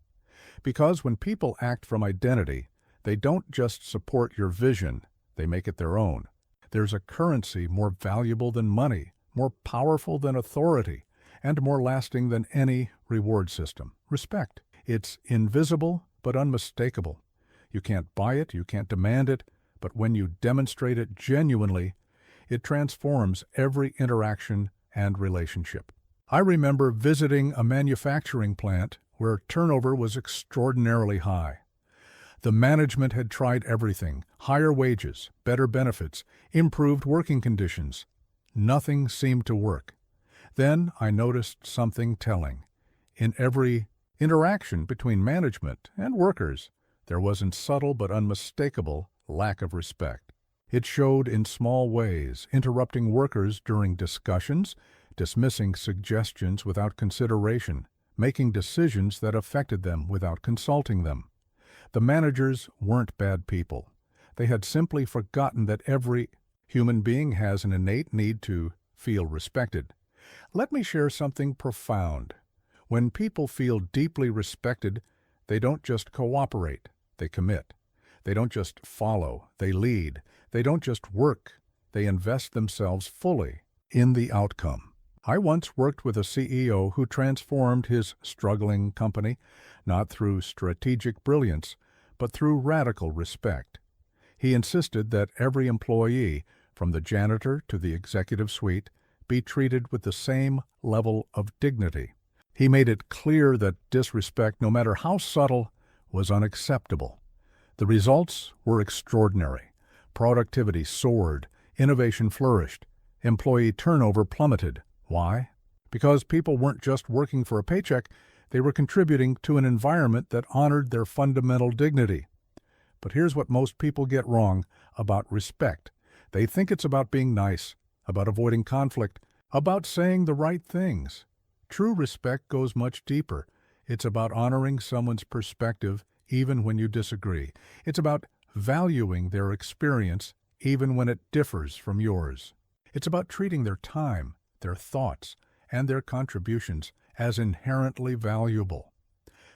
Because when people act from identity, they don't just support your vision, they make it their own. There's a currency more valuable than money, more powerful than authority, and more lasting than any reward system: respect. It's invisible but unmistakable. You can't buy it, you can't demand it, but when you demonstrate it genuinely, it transforms every interaction and relationship. I remember visiting a manufacturing plant where turnover was extraordinarily high. The management had tried everything: higher wages, better benefits, improved working conditions. Nothing seemed to work. Then I noticed something telling. In every interaction between management and workers, there was a subtle but unmistakable lack of respect. It showed in small ways: interrupting workers during discussions, dismissing suggestions without consideration, making decisions that affected them without consulting them. The managers weren't bad people. They had simply forgotten that every human being has an innate need to feel respected. Let me share something profound. When people feel deeply respected, they don't just cooperate, they commit. They don't just follow, they lead. They don't just work, they invest themselves fully in the outcome. I once worked with a CEO who transformed his struggling company, not through strategic brilliance, but through radical respect. He insisted that every employee, from the janitor to the executive suite, be treated with the same level of dignity. He made it clear that disrespect, no matter how subtle, was unacceptable. The results were extraordinary. Productivity soared, innovation flourished, employee turnover plummeted. Why? Because people weren't just working for a paycheck, they were contributing to an environment that honored their fundamental dignity. But here's what most people get wrong about respect. They think it's about being nice, about avoiding conflict, about saying the right things. True respect goes much deeper. It's about honoring someone's perspective even when you disagree. It's about valuing their experience even when it differs from yours. It's about treating their time, their thoughts, and their contributions as inherently valuable.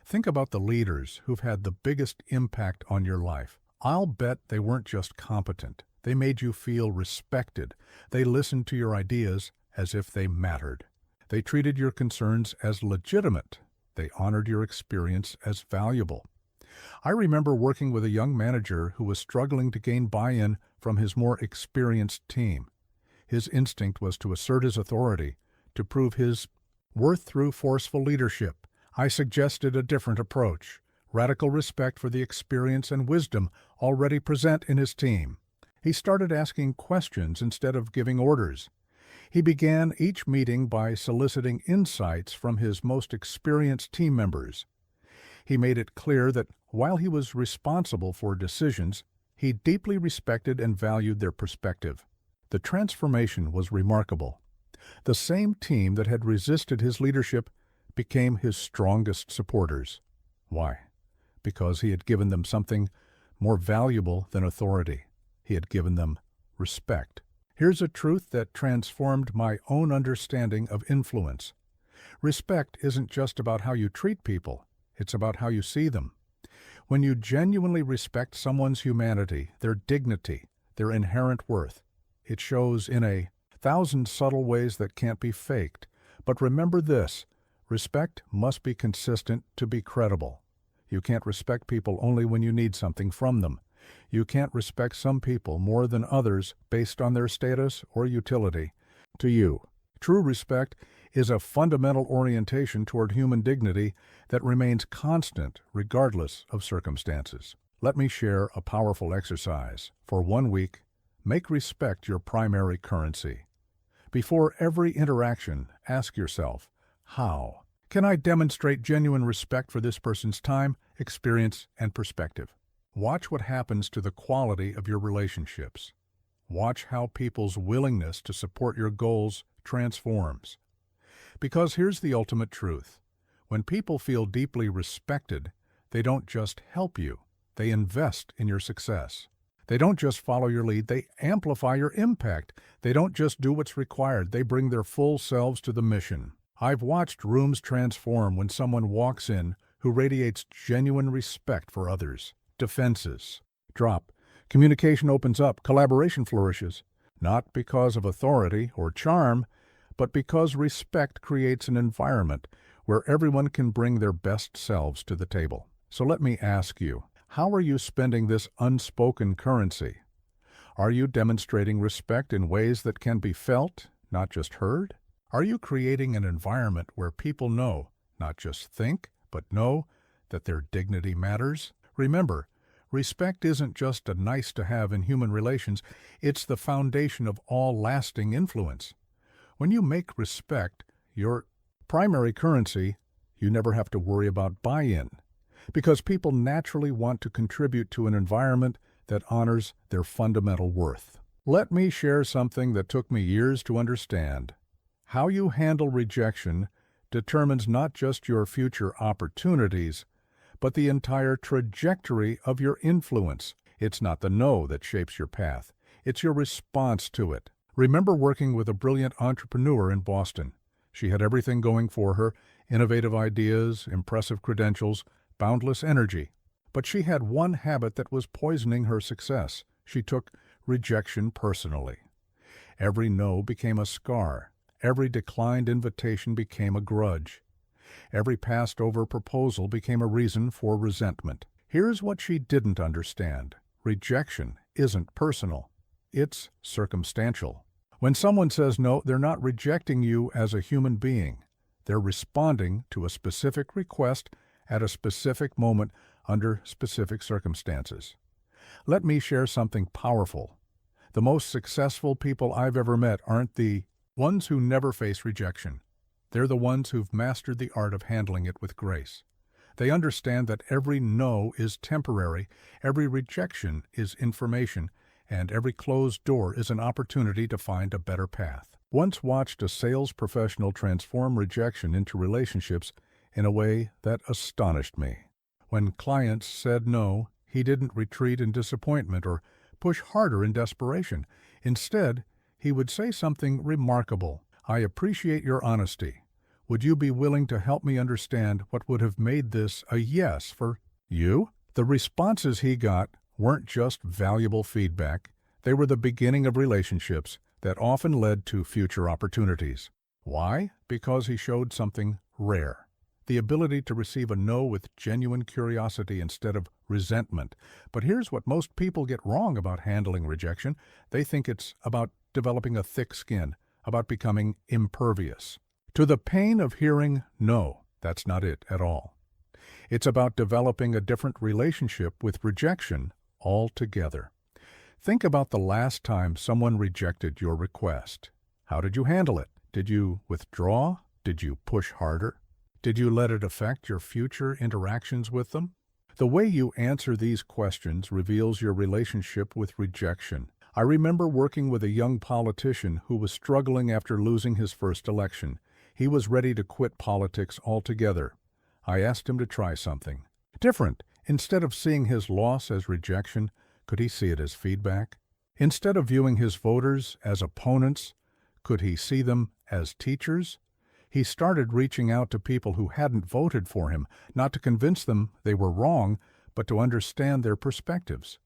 Think about the leaders who've had the biggest impact on your life. I'll bet they weren't just competent. They made you feel respected. They listened to your ideas as if they mattered. They treated your concerns as legitimate. They honored your experience as valuable. I remember working with a young manager who was struggling to gain buy-in from his more experienced team. His instinct was to assert his authority, to prove his worth through forceful leadership. I suggested a different approach, radical respect for the experience and wisdom already present in his team. He started asking questions instead of giving orders. He began each meeting by soliciting insights from his most experienced team members. He made it clear that while he was responsible for decisions, he deeply respected and valued their perspective. The transformation was remarkable. The same team that had resisted his leadership became his strongest supporters. Why? Because he had given them something more valuable than authority. He had given them respect. Here's a truth that transformed my own understanding of influence. Respect isn't just about how you treat people, it's about how you see them. When you genuinely respect someone's humanity, their dignity, their inherent worth, it shows in 1,000 subtle ways that can't be faked. But remember this, respect must be consistent to be credible. You can't respect people only when you need something from them. You can't respect some people more than others based on their status or utility to you. True respect is a fundamental orientation toward human dignity that remains constant regardless of circumstances. Let me share a powerful exercise. For 1 week, make respect your primary currency. Before every interaction, ask yourself, how can I demonstrate genuine respect for this person's time, experience, and perspective? Watch what happens to the quality of your relationships. Watch how people's willingness to support your goals transforms. Because here's the ultimate truth. When people feel deeply respected, they don't just help you, they invest in your success. They don't just follow your lead, they amplify your impact. They don't just do what's required, they bring their full selves to the mission. I've watched rooms transform when someone walks in who radiates genuine respect for others. Defenses drop, communication opens up, collaboration flourishes, not because of authority or charm, but because respect creates an environment where everyone can bring their best selves to the table. So let me ask you, how are you spending this unspoken currency? Are you demonstrating respect in ways that can be felt, not just heard? Are you creating an environment where people know, not just think, but know that their dignity matters? Remember, respect isn't just a nice-to-have in human relations, it's the foundation of all lasting influence. When you make respect your primary currency, you never have to worry about buy-in, because people naturally want to contribute to an environment that honors their fundamental worth. Let me share something that took me years to understand. How you handle rejection determines not just your future opportunities, but the entire trajectory of your influence. It's not the no that shapes your path. It's your response to it. Remember working with a brilliant entrepreneur in Boston. She had everything going for her, innovative ideas, impressive credentials, boundless energy. But she had one habit that was poisoning her success. She took rejection personally. Every no became a scar. Every declined invitation became a grudge. Every passed-over proposal became a reason for resentment. Here's what she didn't understand. Rejection isn't personal. It's circumstantial. When someone says no, they're not rejecting you as a human being. They're responding to a specific request at a specific moment under specific circumstances. Let me share something powerful. The most successful people I've ever met aren't the ones who never face rejection. They're the ones who've mastered the art of handling it with grace. They understand that every no is temporary, every rejection is information, and every closed door is an opportunity to find a better path. Once watched a sales professional transform rejection into relationships in a way that astonished me. When clients said no, he didn't retreat in disappointment or push harder in desperation. Instead, he would say something remarkable. "I appreciate your honesty. Would you be willing to help me understand what would have made this a yes for you?" The responses he got weren't just valuable feedback. They were the beginning of relationships that often led to future opportunities. Why? Because he showed something rare. The ability to receive a no with genuine curiosity instead of resentment. But here's what most people get wrong about handling rejection. They think it's about developing a thick skin, about becoming impervious to the pain of hearing no. That's not it at all. It's about developing a different relationship with rejection altogether. Think about the last time someone rejected your request. How did you handle it? Did you withdraw? Did you push harder? Did you let it affect your future interactions with them? The way you answer these questions reveals your relationship with rejection. I remember working with a young politician who was struggling after losing his first election. He was ready to quit politics altogether. I asked him to try something different. Instead of seeing his loss as rejection, could he see it as feedback? Instead of viewing his voters as opponents, could he see them as teachers? He started reaching out to people who hadn't voted for him, not to convince them they were wrong, but to understand their perspectives.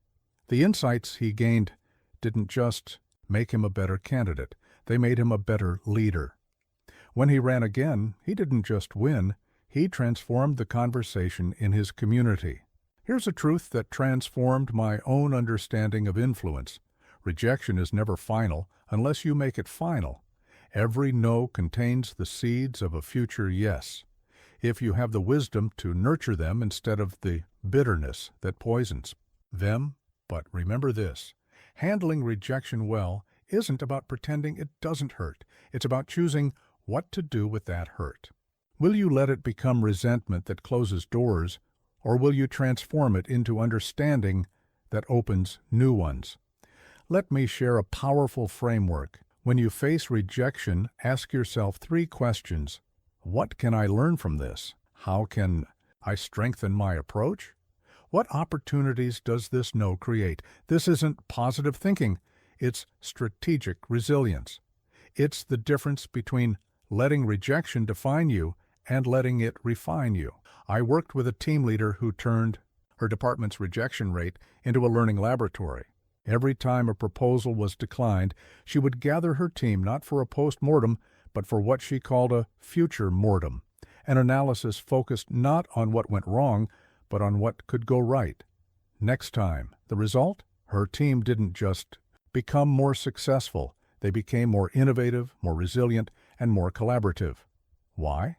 The insights he gained didn't just make him a better candidate, they made him a better leader. When he ran again, he didn't just win, he transformed the conversation in his community. Here's a truth that transformed my own understanding of influence. Rejection is never final unless you make it final. Every no contains the seeds of a future yes, if you have the wisdom to nurture them instead of the bitterness that poisons them. But remember this, handling rejection well isn't about pretending it doesn't hurt. It's about choosing what to do with that hurt. Will you let it become resentment that closes doors, or will you transform it into understanding that opens new ones? Let me share a powerful framework. When you face rejection, ask yourself 3 questions. What can I learn from this? How can I strengthen my approach? What opportunities does this no create? This isn't positive thinking. It's strategic resilience. It's the difference between letting rejection define you and letting it refine you. I worked with a team leader who turned her department's rejection rate into a learning laboratory. Every time a proposal was declined, she would gather her team not for a post-mortem, but for what she called a future mortem, an analysis focused not on what went wrong, but on what could go right next time. The result? Her team didn't just become more successful. They became more innovative, more resilient, and more collaborative. Why?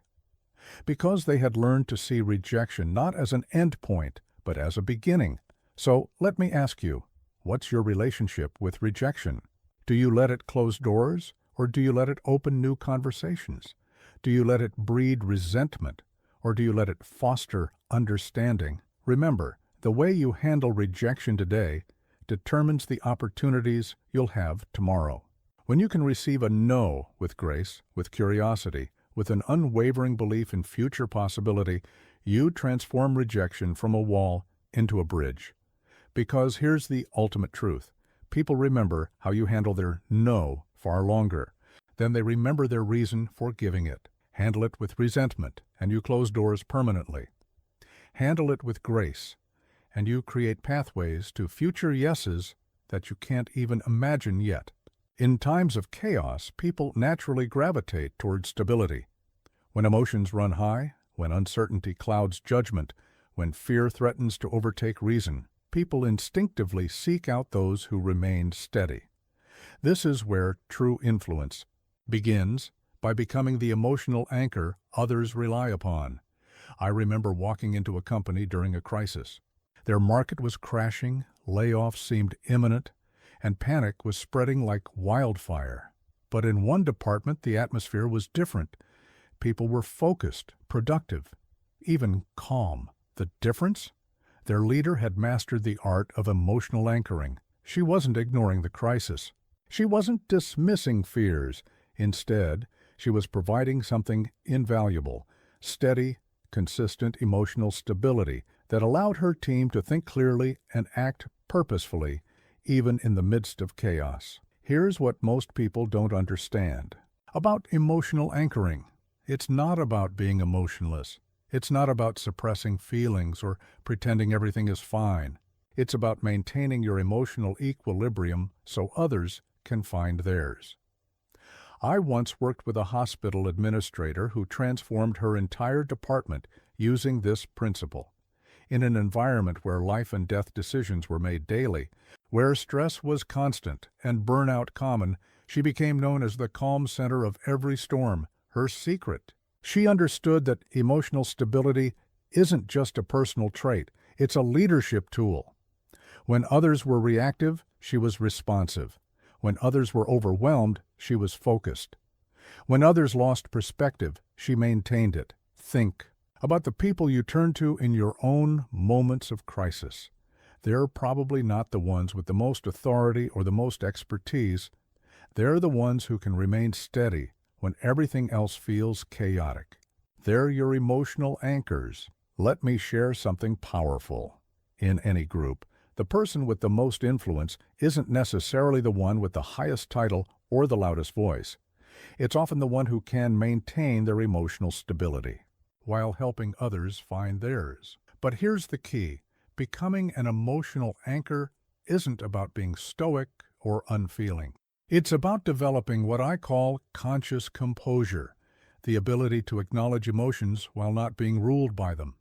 Because they had learned to see rejection not as an end point, but as a beginning. So let me ask you, what's your relationship with rejection? Do you let it close doors, or do you let it open new conversations? Do you let it breed resentment, or do you let it foster understanding? Remember, the way you handle rejection today determines the opportunities you'll have tomorrow. When you can receive a no with grace, with curiosity, with an unwavering belief in future possibility, you transform rejection from a wall into a bridge. Because here's the ultimate truth. People remember how you handle their no far longer than they remember their reason for giving it. Handle it with resentment, and you close doors permanently. Handle it with grace, and you create pathways to future yeses that you can't even imagine yet. In times of chaos, people naturally gravitate toward stability. When emotions run high, when uncertainty clouds judgment, when fear threatens to overtake reason, people instinctively seek out those who remain steady. This is where true influence begins, by becoming the emotional anchor others rely upon. I remember walking into a company during a crisis. Their market was crashing, layoffs seemed imminent, and panic was spreading like wildfire. But in one department, the atmosphere was different. People were focused, productive, even calm. The difference? Their leader had mastered the art of emotional anchoring. She wasn't ignoring the crisis. She wasn't dismissing fears. Instead, she was providing something invaluable: steady, consistent emotional stability that allowed her team to think clearly and act purposefully, even in the midst of chaos. Here's what most people don't understand about emotional anchoring. It's not about being emotionless. It's not about suppressing feelings or pretending everything is fine. It's about maintaining your emotional equilibrium so others can find theirs. I once worked with a hospital administrator who transformed her entire department using this principle. In an environment where life and death decisions were made daily, where stress was constant and burnout common, she became known as the calm center of every storm. Her secret: she understood that emotional stability isn't just a personal trait, it's a leadership tool. When others were reactive, she was responsive. When others were overwhelmed, she was focused. When others lost perspective, she maintained it. Think about the people you turn to in your own moments of crisis. They're probably not the ones with the most authority or the most expertise. They're the ones who can remain steady when everything else feels chaotic. They're your emotional anchors. Let me share something powerful. In any group, the person with the most influence isn't necessarily the one with the highest title or the loudest voice. It's often the one who can maintain their emotional stability while helping others find theirs. But here's the key: becoming an emotional anchor isn't about being stoic or unfeeling. It's about developing what I call conscious composure, the ability to acknowledge emotions while not being ruled by them.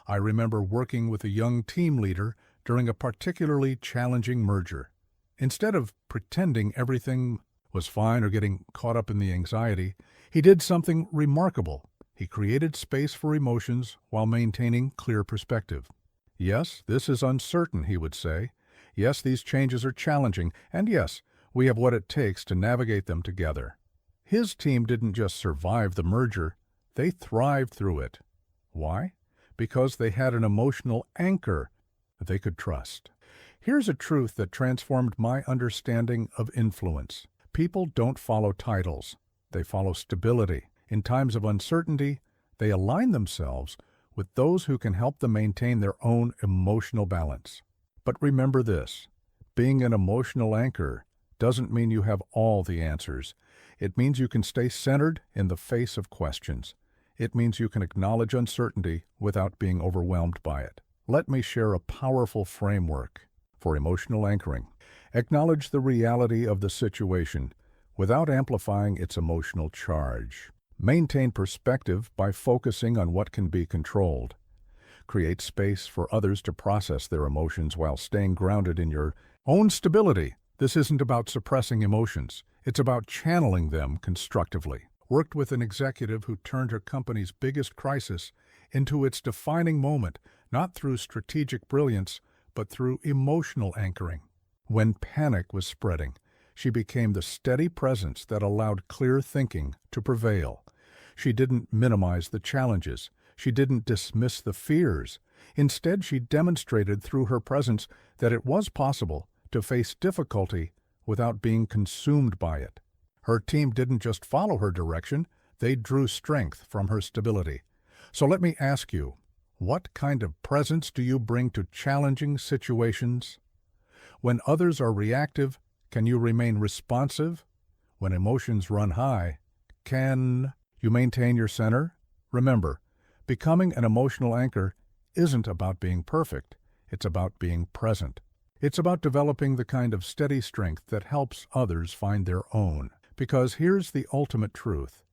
I remember working with a young team leader during a particularly challenging merger. Instead of pretending everything was fine or getting caught up in the anxiety, he did something remarkable. He created space for emotions while maintaining clear perspective. Yes, this is uncertain, he would say. Yes, these changes are challenging, and yes, we have what it takes to navigate them together. His team didn't just survive the merger, they thrived through it. Why? Because they had an emotional anchor that they could trust. Here's a truth that transformed my understanding of influence. People don't follow titles, they follow stability. In times of uncertainty, they align themselves with those who can help them maintain their own emotional balance. But remember this: being an emotional anchor doesn't mean you have all the answers. It means you can stay centered in the face of questions. It means you can acknowledge uncertainty without being overwhelmed by it. Let me share a powerful framework for emotional anchoring. Acknowledge the reality of the situation without amplifying its emotional charge. Maintain perspective by focusing on what can be controlled. Create space for others to process their emotions while staying grounded in your own stability. This isn't about suppressing emotions. It's about channeling them constructively. Worked with an executive who turned her company's biggest crisis into its defining moment, not through strategic brilliance, but through emotional anchoring. When panic was spreading, she became the steady presence that allowed clear thinking to prevail. She didn't minimize the challenges. She didn't dismiss the fears. Instead, she demonstrated through her presence that it was possible to face difficulty without being consumed by it. Her team didn't just follow her direction, they drew strength from her stability. So let me ask you, what kind of presence do you bring to challenging situations? When others are reactive, can you remain responsive? When emotions run high, can you maintain your center? Remember, becoming an emotional anchor isn't about being perfect. It's about being present. It's about developing the kind of steady strength that helps others find their own. Because here's the ultimate truth.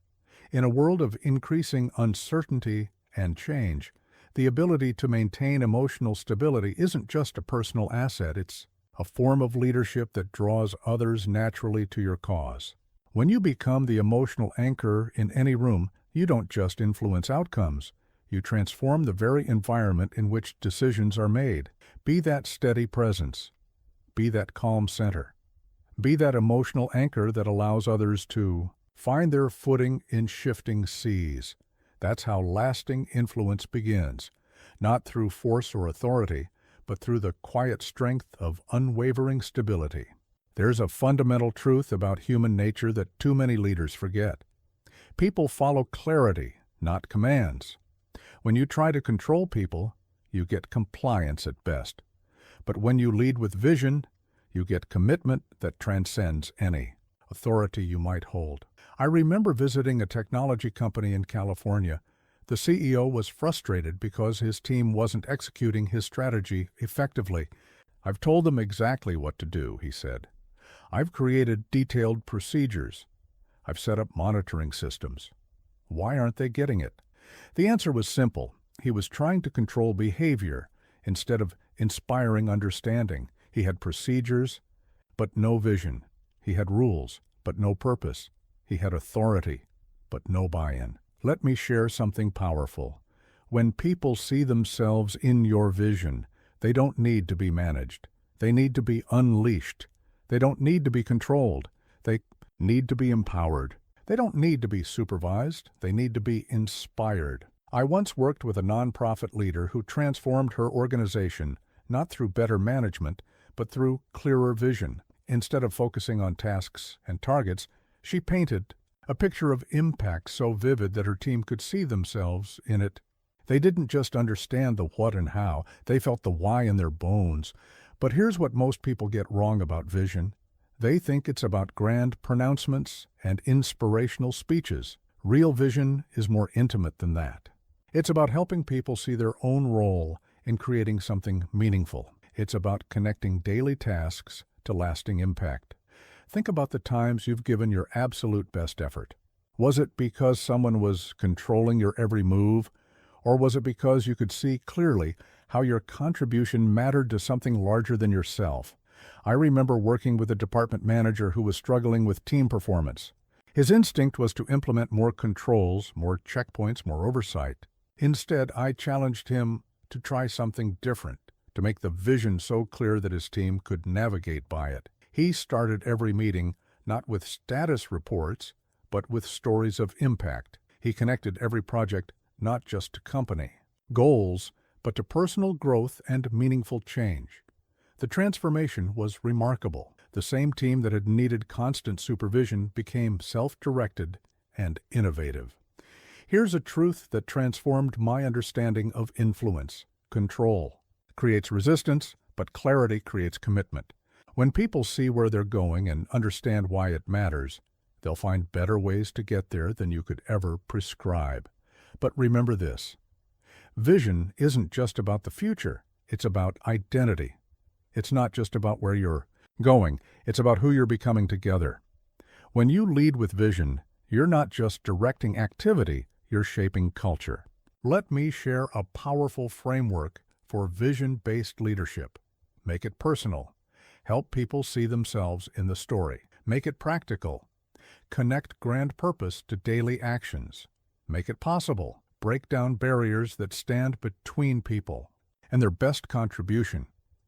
In a world of increasing uncertainty and change, the ability to maintain emotional stability isn't just a personal asset, it's a form of leadership that draws others naturally to your cause. When you become the emotional anchor in any room, you don't just influence outcomes. You transform the very environment in which decisions are made. Be that steady presence. Be that calm center. Be that emotional anchor that allows others to find their footing in shifting seas. That's how lasting influence begins, not through force or authority, but through the quiet strength of unwavering stability. There's a fundamental truth about human nature that too many leaders forget. People follow clarity, not commands. When you try to control people, you get compliance at best. But when you lead with vision, you get commitment that transcends any authority you might hold. I remember visiting a technology company in California. The CEO was frustrated because his team wasn't executing his strategy effectively. "I've told them exactly what to do," he said. "I've created detailed procedures. I've set up monitoring systems. Why aren't they getting it?" The answer was simple. He was trying to control behavior instead of inspiring understanding. He had procedures, but no vision. He had rules, but no purpose. He had authority, but no buy-in. Let me share something powerful. When people see themselves in your vision, they don't need to be managed. They need to be unleashed. They don't need to be controlled. They need to be empowered. They don't need to be supervised. They need to be inspired. I once worked with a nonprofit leader who transformed her organization, not through better management, but through clearer vision. Instead of focusing on tasks and targets, she painted a picture of impact so vivid that her team could see themselves in it. They didn't just understand the what and how, they felt the why in their bones. But here's what most people get wrong about vision. They think it's about grand pronouncements and inspirational speeches. Real vision is more intimate than that. It's about helping people see their own role in creating something meaningful. It's about connecting daily tasks to lasting impact. Think about the times you've given your absolute best effort. Was it because someone was controlling your every move, or was it because you could see clearly how your contribution mattered to something larger than yourself? I remember working with a department manager who was struggling with team performance. His instinct was to implement more controls, more checkpoints, more oversight. Instead, I challenged him to try something different, to make the vision so clear that his team could navigate by it. He started every meeting not with status reports, but with stories of impact. He connected every project not just to company goals, but to personal growth and meaningful change. The transformation was remarkable. The same team that had needed constant supervision became self-directed and innovative. Here's a truth that transformed my understanding of influence. Control creates resistance, but clarity creates commitment. When people see where they're going and understand why it matters, they'll find better ways to get there than you could ever prescribe. But remember this: vision isn't just about the future, it's about identity. It's not just about where you're going, it's about who you're becoming together. When you lead with vision, you're not just directing activity, you're shaping culture. Let me share a powerful framework for vision-based leadership. Make it personal. Help people see themselves in the story. Make it practical. Connect grand purpose to daily actions. Make it possible. Break down barriers that stand between people and their best contribution.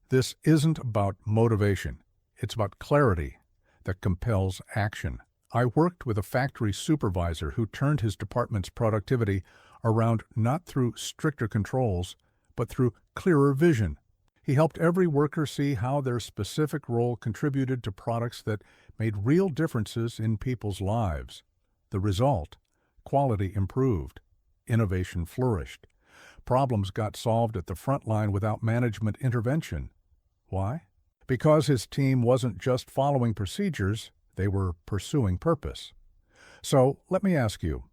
This isn't about motivation. It's about clarity that compels action. I worked with a factory supervisor who turned his department's productivity around not through stricter controls, but through clearer vision. He helped every worker see how their specific role contributed to products that made real differences in people's lives. The result: quality improved, innovation flourished. Problems got solved at the front line without management intervention. Why? Because his team wasn't just following procedures, they were pursuing purpose. So, let me ask you,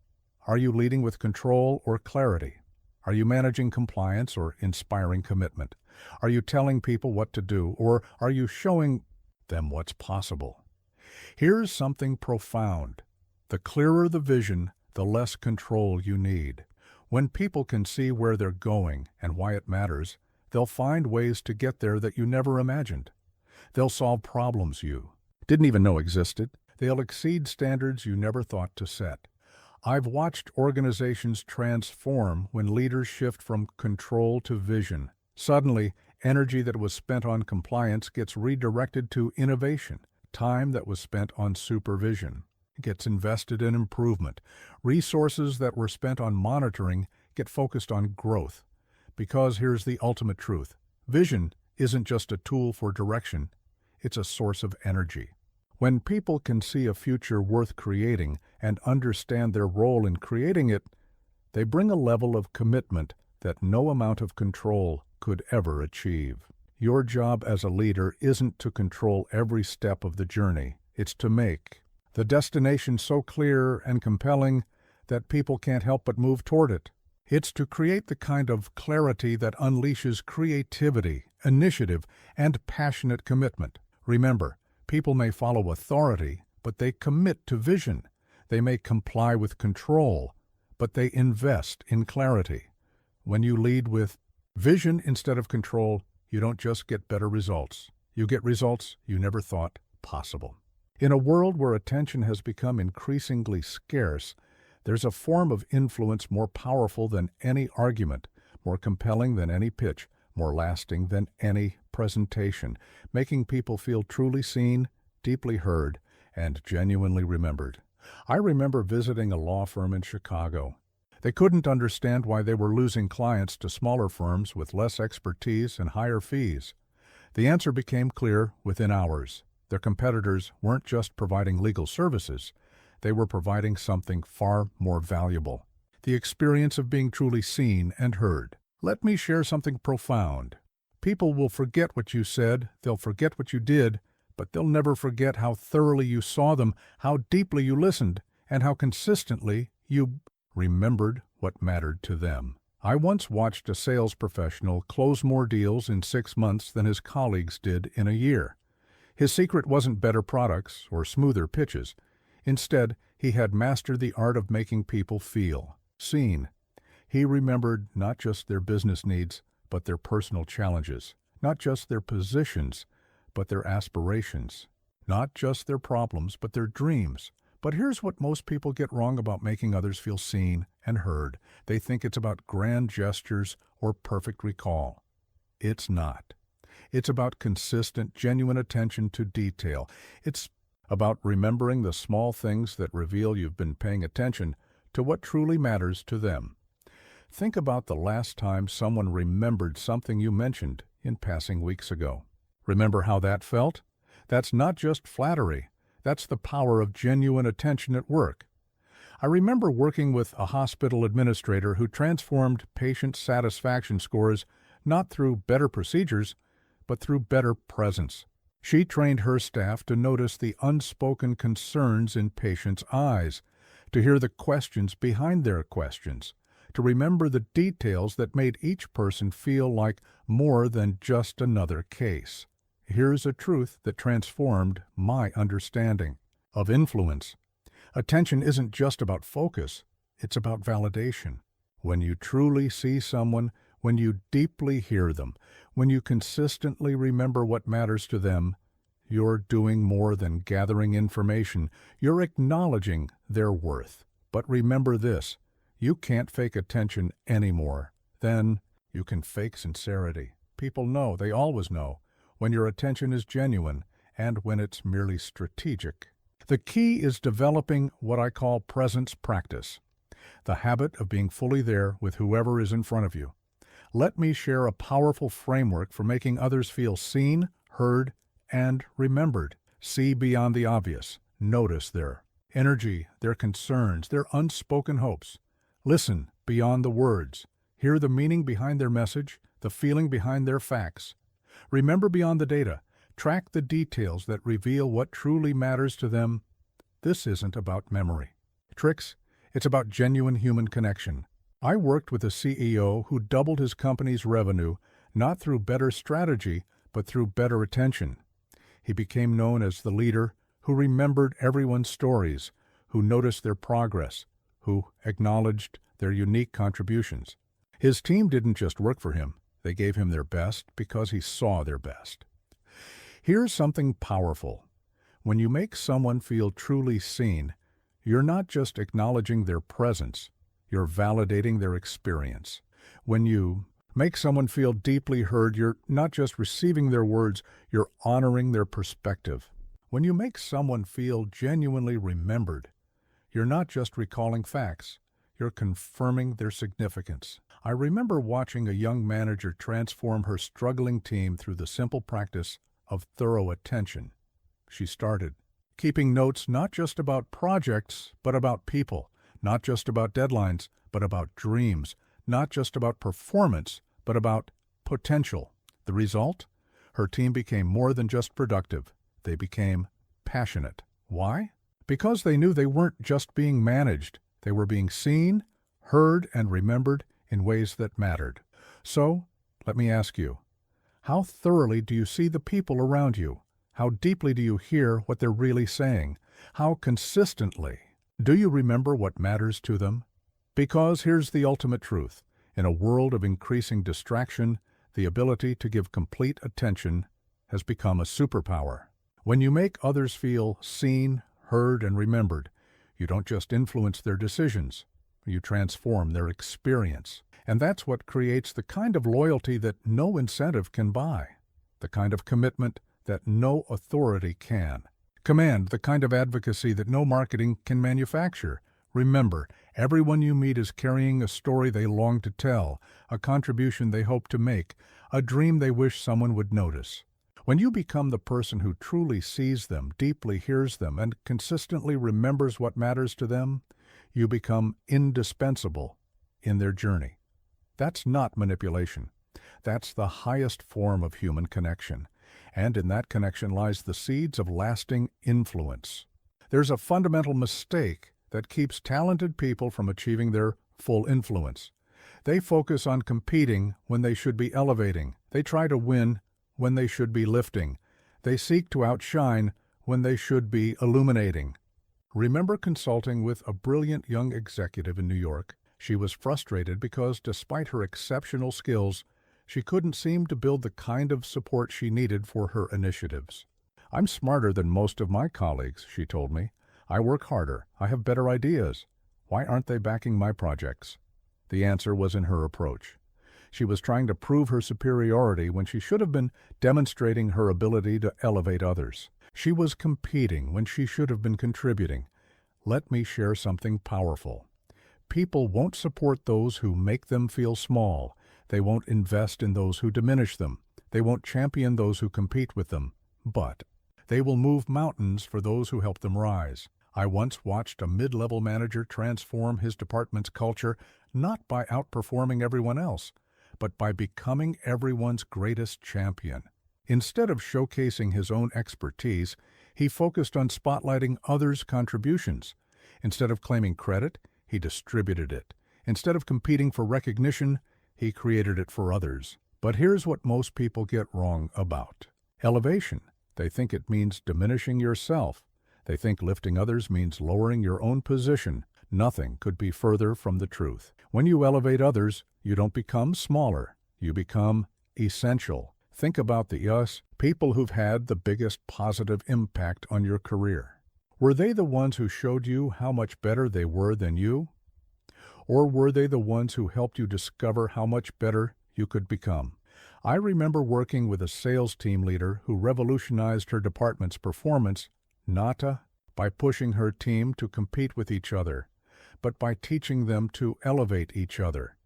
are you leading with control or clarity? Are you managing compliance or inspiring commitment? Are you telling people what to do, or are you showing them what's possible? Here's something profound. The clearer the vision, the less control you need. When people can see where they're going and why it matters, they'll find ways to get there that you never imagined. They'll solve problems you didn't even know existed. They'll exceed standards you never thought to set. I've watched organizations transform when leaders shift from control to vision. Suddenly, energy that was spent on compliance gets redirected to innovation. Time that was spent on supervision gets invested in improvement. Resources that were spent on monitoring get focused on growth. Because here's the ultimate truth. Vision isn't just a tool for direction, it's a source of energy. When people can see a future worth creating and understand their role in creating it, they bring a level of commitment that no amount of control could ever achieve. Your job as a leader isn't to control every step of the journey. It's to make the destination so clear and compelling that people can't help but move toward it. It's to create the kind of clarity that unleashes creativity, initiative, and passionate commitment. Remember, people may follow authority, but they commit to vision. They may comply with control, but they invest in clarity. When you lead with vision instead of control, you don't just get better results. You get results you never thought possible. In a world where attention has become increasingly scarce, there's a form of influence more powerful than any argument, more compelling than any pitch, more lasting than any presentation, making people feel truly seen, deeply heard, and genuinely remembered. I remember visiting a law firm in Chicago. They couldn't understand why they were losing clients to smaller firms with less expertise and higher fees. The answer became clear within hours. Their competitors weren't just providing legal services, they were providing something far more valuable: the experience of being truly seen and heard. Let me share something profound. People will forget what you said, they'll forget what you did, but they'll never forget how thoroughly you saw them, how deeply you listened, and how consistently you remembered what mattered to them. I once watched a sales professional close more deals in 6 months than his colleagues did in a year. His secret wasn't better products or smoother pitches. Instead, he had mastered the art of making people feel seen. He remembered not just their business needs, but their personal challenges, not just their positions, but their aspirations, not just their problems, but their dreams. But here's what most people get wrong about making others feel seen and heard. They think it's about grand gestures or perfect recall. It's not. It's about consistent, genuine attention to detail. It's about remembering the small things that reveal you've been paying attention to what truly matters to them. Think about the last time someone remembered something you mentioned in passing weeks ago. Remember how that felt? That's not just flattery. That's the power of genuine attention at work. I remember working with a hospital administrator who transformed patient satisfaction scores not through better procedures, but through better presence. She trained her staff to notice the unspoken concerns in patients' eyes, to hear the questions behind their questions, to remember the details that made each person feel like more than just another case. Here's a truth that transformed my understanding of influence. Attention isn't just about focus, it's about validation. When you truly see someone, when you deeply hear them, when you consistently remember what matters to them, you're doing more than gathering information. You're acknowledging their worth. But remember this, you can't fake attention anymore. Then you can fake sincerity. People know, they always know, when your attention is genuine and when it's merely strategic. The key is developing what I call presence practice, the habit of being fully there with whoever is in front of you. Let me share a powerful framework for making others feel seen, heard, and remembered. See beyond the obvious. Notice their energy, their concerns, their unspoken hopes. Listen beyond the words. Hear the meaning behind their message, the feeling behind their facts. Remember beyond the data. Track the details that reveal what truly matters to them. This isn't about memory tricks. It's about genuine human connection. I worked with a CEO who doubled his company's revenue not through better strategy, but through better attention. He became known as the leader who remembered everyone's stories, who noticed their progress, who acknowledged their unique contributions. His team didn't just work for him. They gave him their best because he saw their best. Here's something powerful. When you make someone feel truly seen, you're not just acknowledging their presence, you're validating their experience. When you make someone feel deeply heard, you're not just receiving their words, you're honoring their perspective. When you make someone feel genuinely remembered, you're not just recalling facts, you're confirming their significance. I remember watching a young manager transform her struggling team through the simple practice of thorough attention. She started keeping notes not just about projects, but about people, not just about deadlines, but about dreams, not just about performance, but about potential. The result? Her team became more than just productive. They became passionate. Why? Because they knew they weren't just being managed. They were being seen, heard, and remembered in ways that mattered. So, let me ask you, how thoroughly do you see the people around you? How deeply do you hear what they're really saying? How consistently do you remember what matters to them? Because here's the ultimate truth. In a world of increasing distraction, the ability to give complete attention has become a superpower. When you make others feel seen, heard, and remembered, you don't just influence their decisions, you transform their experience. And that's what creates the kind of loyalty that no incentive can buy, the kind of commitment that no authority can. Command, the kind of advocacy that no marketing can manufacture. Remember, everyone you meet is carrying a story they long to tell, a contribution they hope to make, a dream they wish someone would notice. When you become the person who truly sees them, deeply hears them, and consistently remembers what matters to them, you become indispensable in their journey. That's not manipulation. That's the highest form of human connection. And in that connection lies the seeds of lasting influence. There's a fundamental mistake that keeps talented people from achieving their full influence. They focus on competing when they should be elevating. They try to win when they should be lifting. They seek to outshine when they should be illuminating. Remember consulting with a brilliant young executive in New York. She was frustrated because, despite her exceptional skills, she couldn't seem to build the kind of support she needed for her initiatives. "I'm smarter than most of my colleagues," she told me. "I work harder. I have better ideas. Why aren't they backing my projects?" The answer was in her approach. She was trying to prove her superiority when she should have been demonstrating her ability to elevate others. She was competing when she should have been contributing. Let me share something powerful. People won't support those who make them feel small. They won't invest in those who diminish them. They won't champion those who compete with them. But they will move mountains for those who help them rise. I once watched a mid-level manager transform his department's culture not by outperforming everyone else, but by becoming everyone's greatest champion. Instead of showcasing his own expertise, he focused on spotlighting others' contributions. Instead of claiming credit, he distributed it. Instead of competing for recognition, he created it for others. But here's what most people get wrong about elevation. They think it means diminishing yourself. They think lifting others means lowering your own position. Nothing could be further from the truth. When you elevate others, you don't become smaller. You become essential. Think about the people who've had the biggest positive impact on your career. Were they the ones who showed you how much better they were than you? Or were they the ones who helped you discover how much better you could become? I remember working with a sales team leader who revolutionized her department's performance, not by pushing her team to compete with each other, but by teaching them to elevate each other.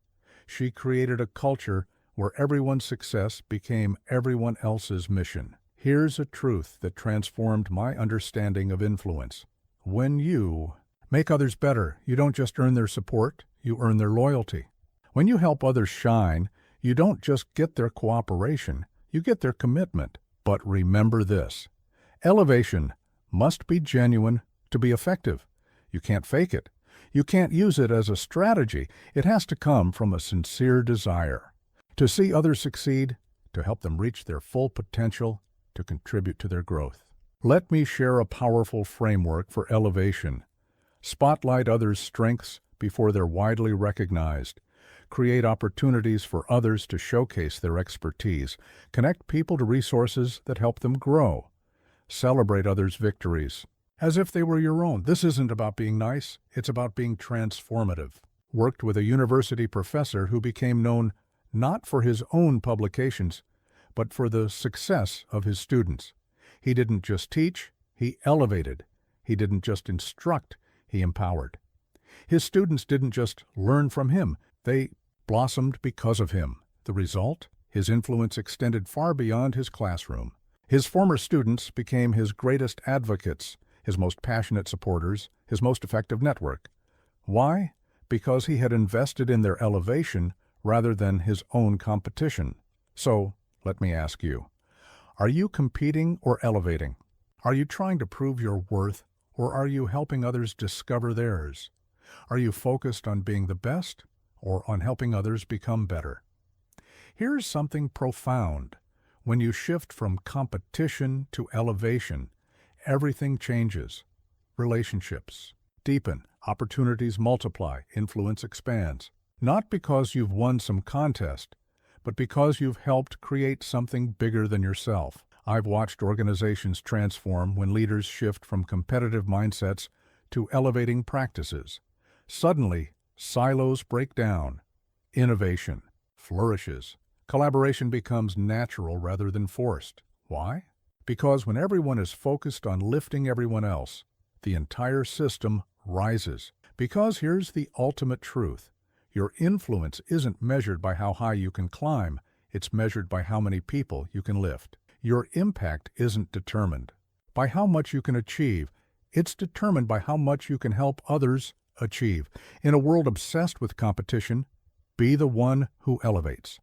She created a culture where everyone's success became everyone else's mission. Here's a truth that transformed my understanding of influence. When you make others better, you don't just earn their support, you earn their loyalty. When you help others shine, you don't just get their cooperation, you get their commitment. But remember this: elevation must be genuine to be effective. You can't fake it. You can't use it as a strategy. It has to come from a sincere desire to see others succeed, to help them reach their full potential, to contribute to their growth. Let me share a powerful framework for elevation. Spotlight others' strengths before they're widely recognized. Create opportunities for others to showcase their expertise. Connect people to resources that help them grow. Celebrate others' victories as if they were your own. This isn't about being nice, it's about being transformative. Worked with a university professor who became known not for his own publications, but for the success of his students. He didn't just teach, he elevated. He didn't just instruct, he empowered. His students didn't just learn from him, they blossomed because of him. The result? His influence extended far beyond his classroom. His former students became his greatest advocates, his most passionate supporters, his most effective network. Why? Because he had invested in their elevation rather than his own competition. So, let me ask you, are you competing or elevating? Are you trying to prove your worth, or are you helping others discover theirs? Are you focused on being the best, or on helping others become better? Here's something profound. When you shift from competition to elevation, everything changes. Relationships deepen, opportunities multiply, influence expands. Not because you've won some contest, but because you've helped create something bigger than yourself. I've watched organizations transform when leaders shift from competitive mindsets to elevating practices. Suddenly, silos break down. Innovation flourishes. Collaboration becomes natural rather than forced. Why? Because when everyone is focused on lifting everyone else, the entire system rises. Because here's the ultimate truth. Your influence isn't measured by how high you can climb, it's measured by how many people you can lift. Your impact isn't determined by how much you can achieve, it's determined by how much you can help others achieve. In a world obsessed with competition, be the one who elevates.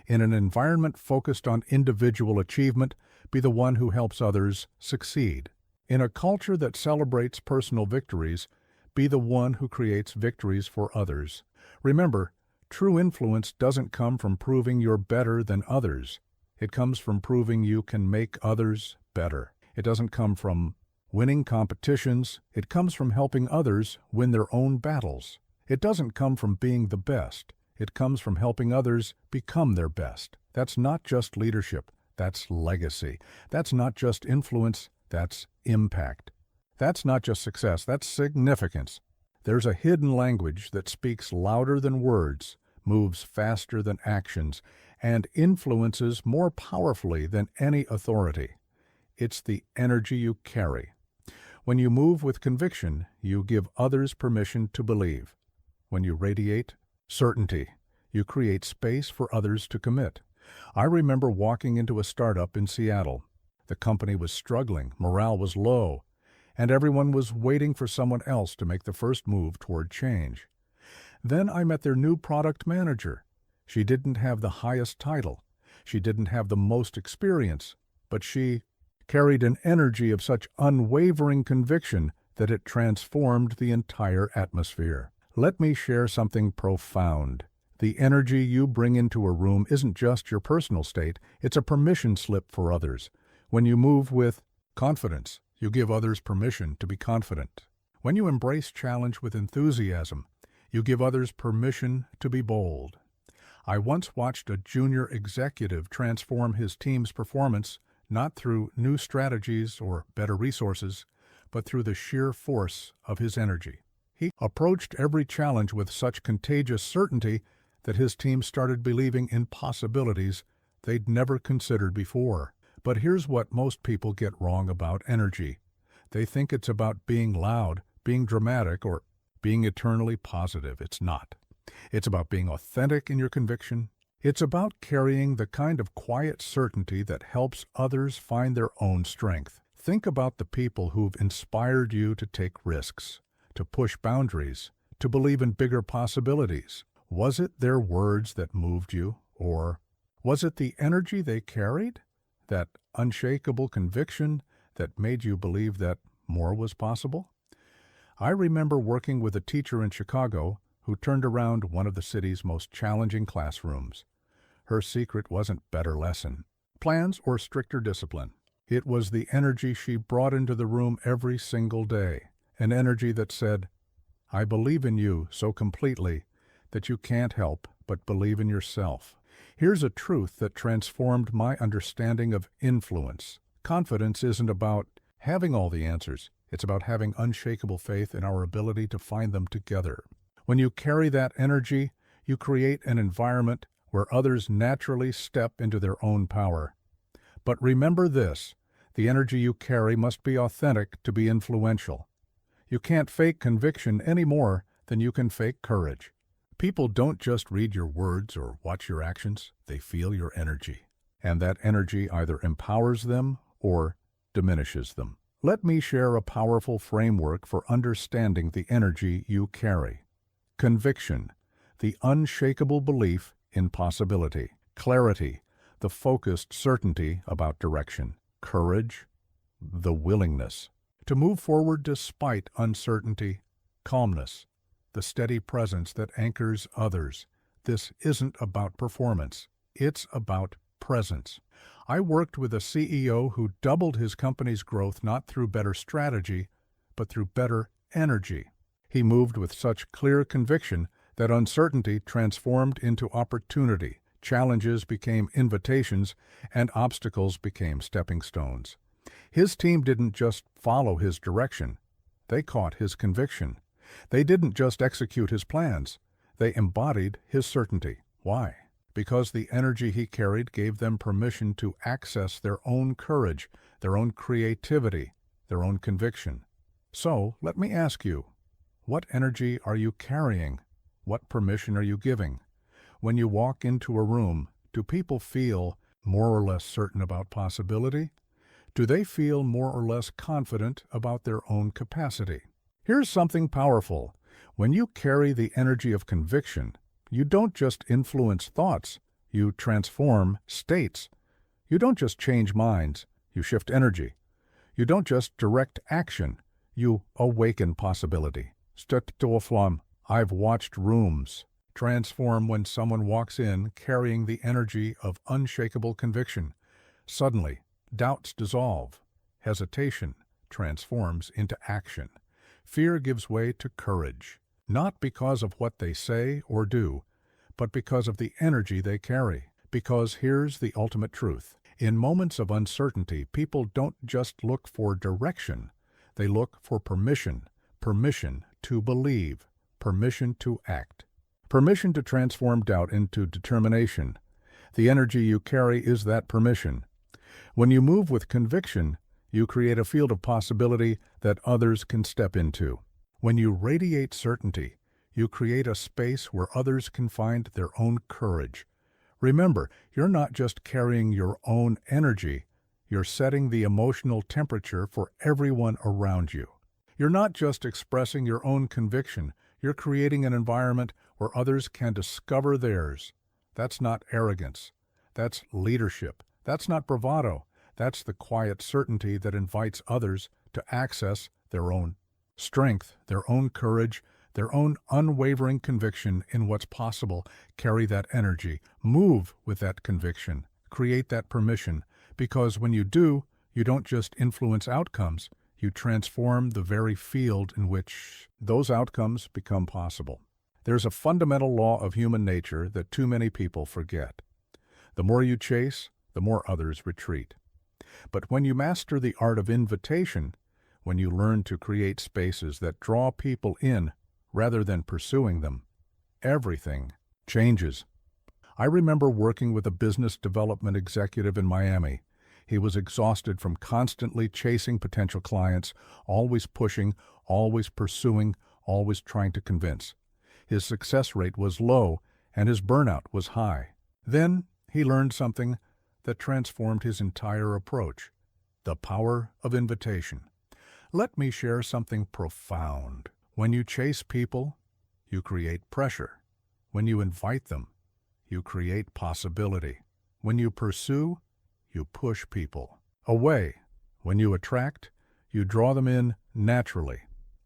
In an environment focused on individual achievement, be the one who helps others succeed. In a culture that celebrates personal victories, be the one who creates victories for others. Remember, true influence doesn't come from proving you're better than others. It comes from proving you can make others better. It doesn't come from winning competitions. It comes from helping others win their own battles. It doesn't come from being the best. It comes from helping others become their best. That's not just leadership. That's legacy. That's not just influence. That's impact. That's not just success. That's significance. There's a hidden language that speaks louder than words, moves faster than actions, and influences more powerfully than any authority. It's the energy you carry. When you move with conviction, you give others permission to believe. When you radiate certainty, you create space for others to commit. I remember walking into a startup in Seattle. The company was struggling, morale was low, and everyone was waiting for someone else to make the first move toward change. Then I met their new product manager. She didn't have the highest title. She didn't have the most experience, but she carried an energy of such unwavering conviction that it transformed the entire atmosphere. Let me share something profound. The energy you bring into a room isn't just your personal state, it's a permission slip for others. When you move with confidence, you give others permission to be confident. When you embrace challenge with enthusiasm, you give others permission to be bold. I once watched a junior executive transform his team's performance not through new strategies or better resources, but through the sheer force of his energy. He approached every challenge with such contagious certainty that his team started believing in possibilities they'd never considered before. But here's what most people get wrong about energy. They think it's about being loud, being dramatic, or being eternally positive. It's not. It's about being authentic in your conviction. It's about carrying the kind of quiet certainty that helps others find their own strength. Think about the people who've inspired you to take risks, to push boundaries, to believe in bigger possibilities. Was it their words that moved you, or was it the energy they carried? That unshakable conviction that made you believe that more was possible? I remember working with a teacher in Chicago who turned around one of the city's most challenging classrooms. Her secret wasn't better lesson plans or stricter discipline. It was the energy she brought into the room every single day, an energy that said, "I believe in you so completely that you can't help but believe in yourself." Here's a truth that transformed my understanding of influence. Confidence isn't about having all the answers. It's about having unshakable faith in our ability to find them together. When you carry that energy, you create an environment where others naturally step into their own power. But remember this, the energy you carry must be authentic to be influential. You can't fake conviction any more than you can fake courage. People don't just read your words or watch your actions, they feel your energy. And that energy either empowers them or diminishes them. Let me share a powerful framework for understanding the energy you carry. Conviction, the unshakable belief in possibility. Clarity, the focused certainty about direction. Courage, the willingness to move forward despite uncertainty. Calmness, the steady presence that anchors others. This isn't about performance, it's about presence. I worked with a CEO who doubled his company's growth not through better strategy, but through better energy. He moved with such clear conviction that uncertainty transformed into opportunity, challenges became invitations, and obstacles became stepping stones. His team didn't just follow his direction, they caught his conviction. They didn't just execute his plans, they embodied his certainty. Why? Because the energy he carried gave them permission to access their own courage, their own creativity, their own conviction. So, let me ask you, what energy are you carrying? What permission are you giving? When you walk into a room, do people feel more or less certain about possibility? Do they feel more or less confident about their own capacity? Here's something powerful. When you carry the energy of conviction, you don't just influence thoughts, you transform states. You don't just change minds, you shift energy. You don't just direct action, you awaken possibility. I've watched rooms transform when someone walks in carrying the energy of unshakable conviction. Suddenly, doubts dissolve. Hesitation transforms into action. Fear gives way to courage, not because of what they say or do, but because of the energy they carry. Because here's the ultimate truth. In moments of uncertainty, people don't just look for direction. They look for permission to believe, permission to act, permission to transform doubt into determination. The energy you carry is that permission. When you move with conviction, you create a field of possibility that others can step into. When you radiate certainty, you create a space where others can find their own courage. Remember, you're not just carrying your own energy, you're setting the emotional temperature for everyone around you. You're not just expressing your own conviction, you're creating an environment where others can discover theirs. That's not arrogance. That's leadership. That's not bravado. That's the quiet certainty that invites others to access their own strength, their own courage, their own unwavering conviction in what's possible. Carry that energy. Move with that conviction. Create that permission. Because when you do, you don't just influence outcomes, you transform the very field in which those outcomes become possible. There's a fundamental law of human nature that too many people forget. The more you chase, the more others retreat. But when you master the art of invitation, when you learn to create spaces that draw people in rather than pursuing them, everything changes. I remember working with a business development executive in Miami. He was exhausted from constantly chasing potential clients, always pushing, always pursuing, always trying to convince. His success rate was low and his burnout was high. Then he learned something that transformed his entire approach: the power of invitation. Let me share something profound. When you chase people, you create pressure. When you invite them, you create possibility. When you pursue, you push people away. When you attract, you draw them in naturally.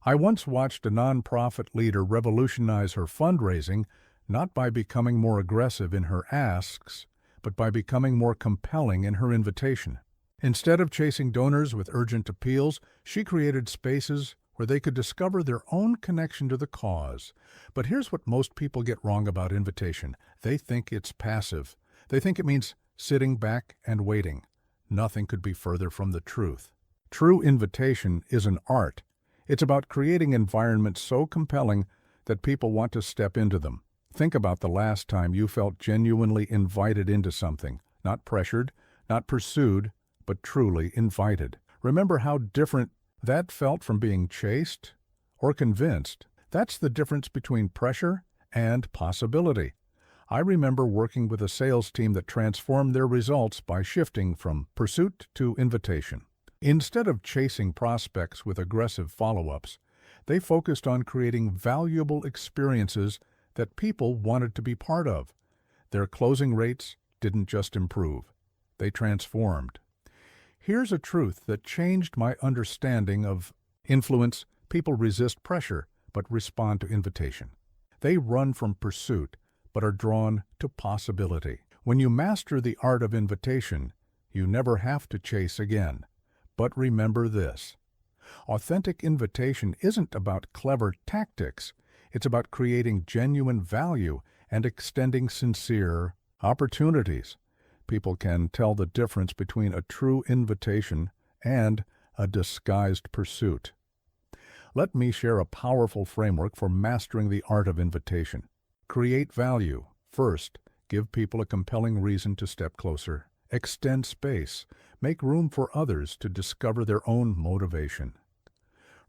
I once watched a nonprofit leader revolutionize her fundraising not by becoming more aggressive in her asks, but by becoming more compelling in her invitation. Instead of chasing donors with urgent appeals, she created spaces where they could discover their own connection to the cause. But here's what most people get wrong about invitation. They think it's passive. They think it means sitting back and waiting. Nothing could be further from the truth. True invitation is an art. It's about creating environments so compelling that people want to step into them. Think about the last time you felt genuinely invited into something, not pressured, not pursued, but truly invited. Remember how different that felt from being chased or convinced. That's the difference between pressure and possibility. I remember working with a sales team that transformed their results by shifting from pursuit to invitation. Instead of chasing prospects with aggressive follow-ups, they focused on creating valuable experiences that people wanted to be part of. Their closing rates didn't just improve, they transformed. Here's a truth that changed my understanding of influence. People resist pressure, but respond to invitation. They run from pursuit, but are drawn to possibility. When you master the art of invitation, you never have to chase again. But remember this: authentic invitation isn't about clever tactics. It's about creating genuine value and extending sincere opportunities. People can tell the difference between a true invitation and a disguised pursuit. Let me share a powerful framework for mastering the art of invitation. Create value. First, give people a compelling reason to step closer. Extend space. Make room for others to discover their own motivation.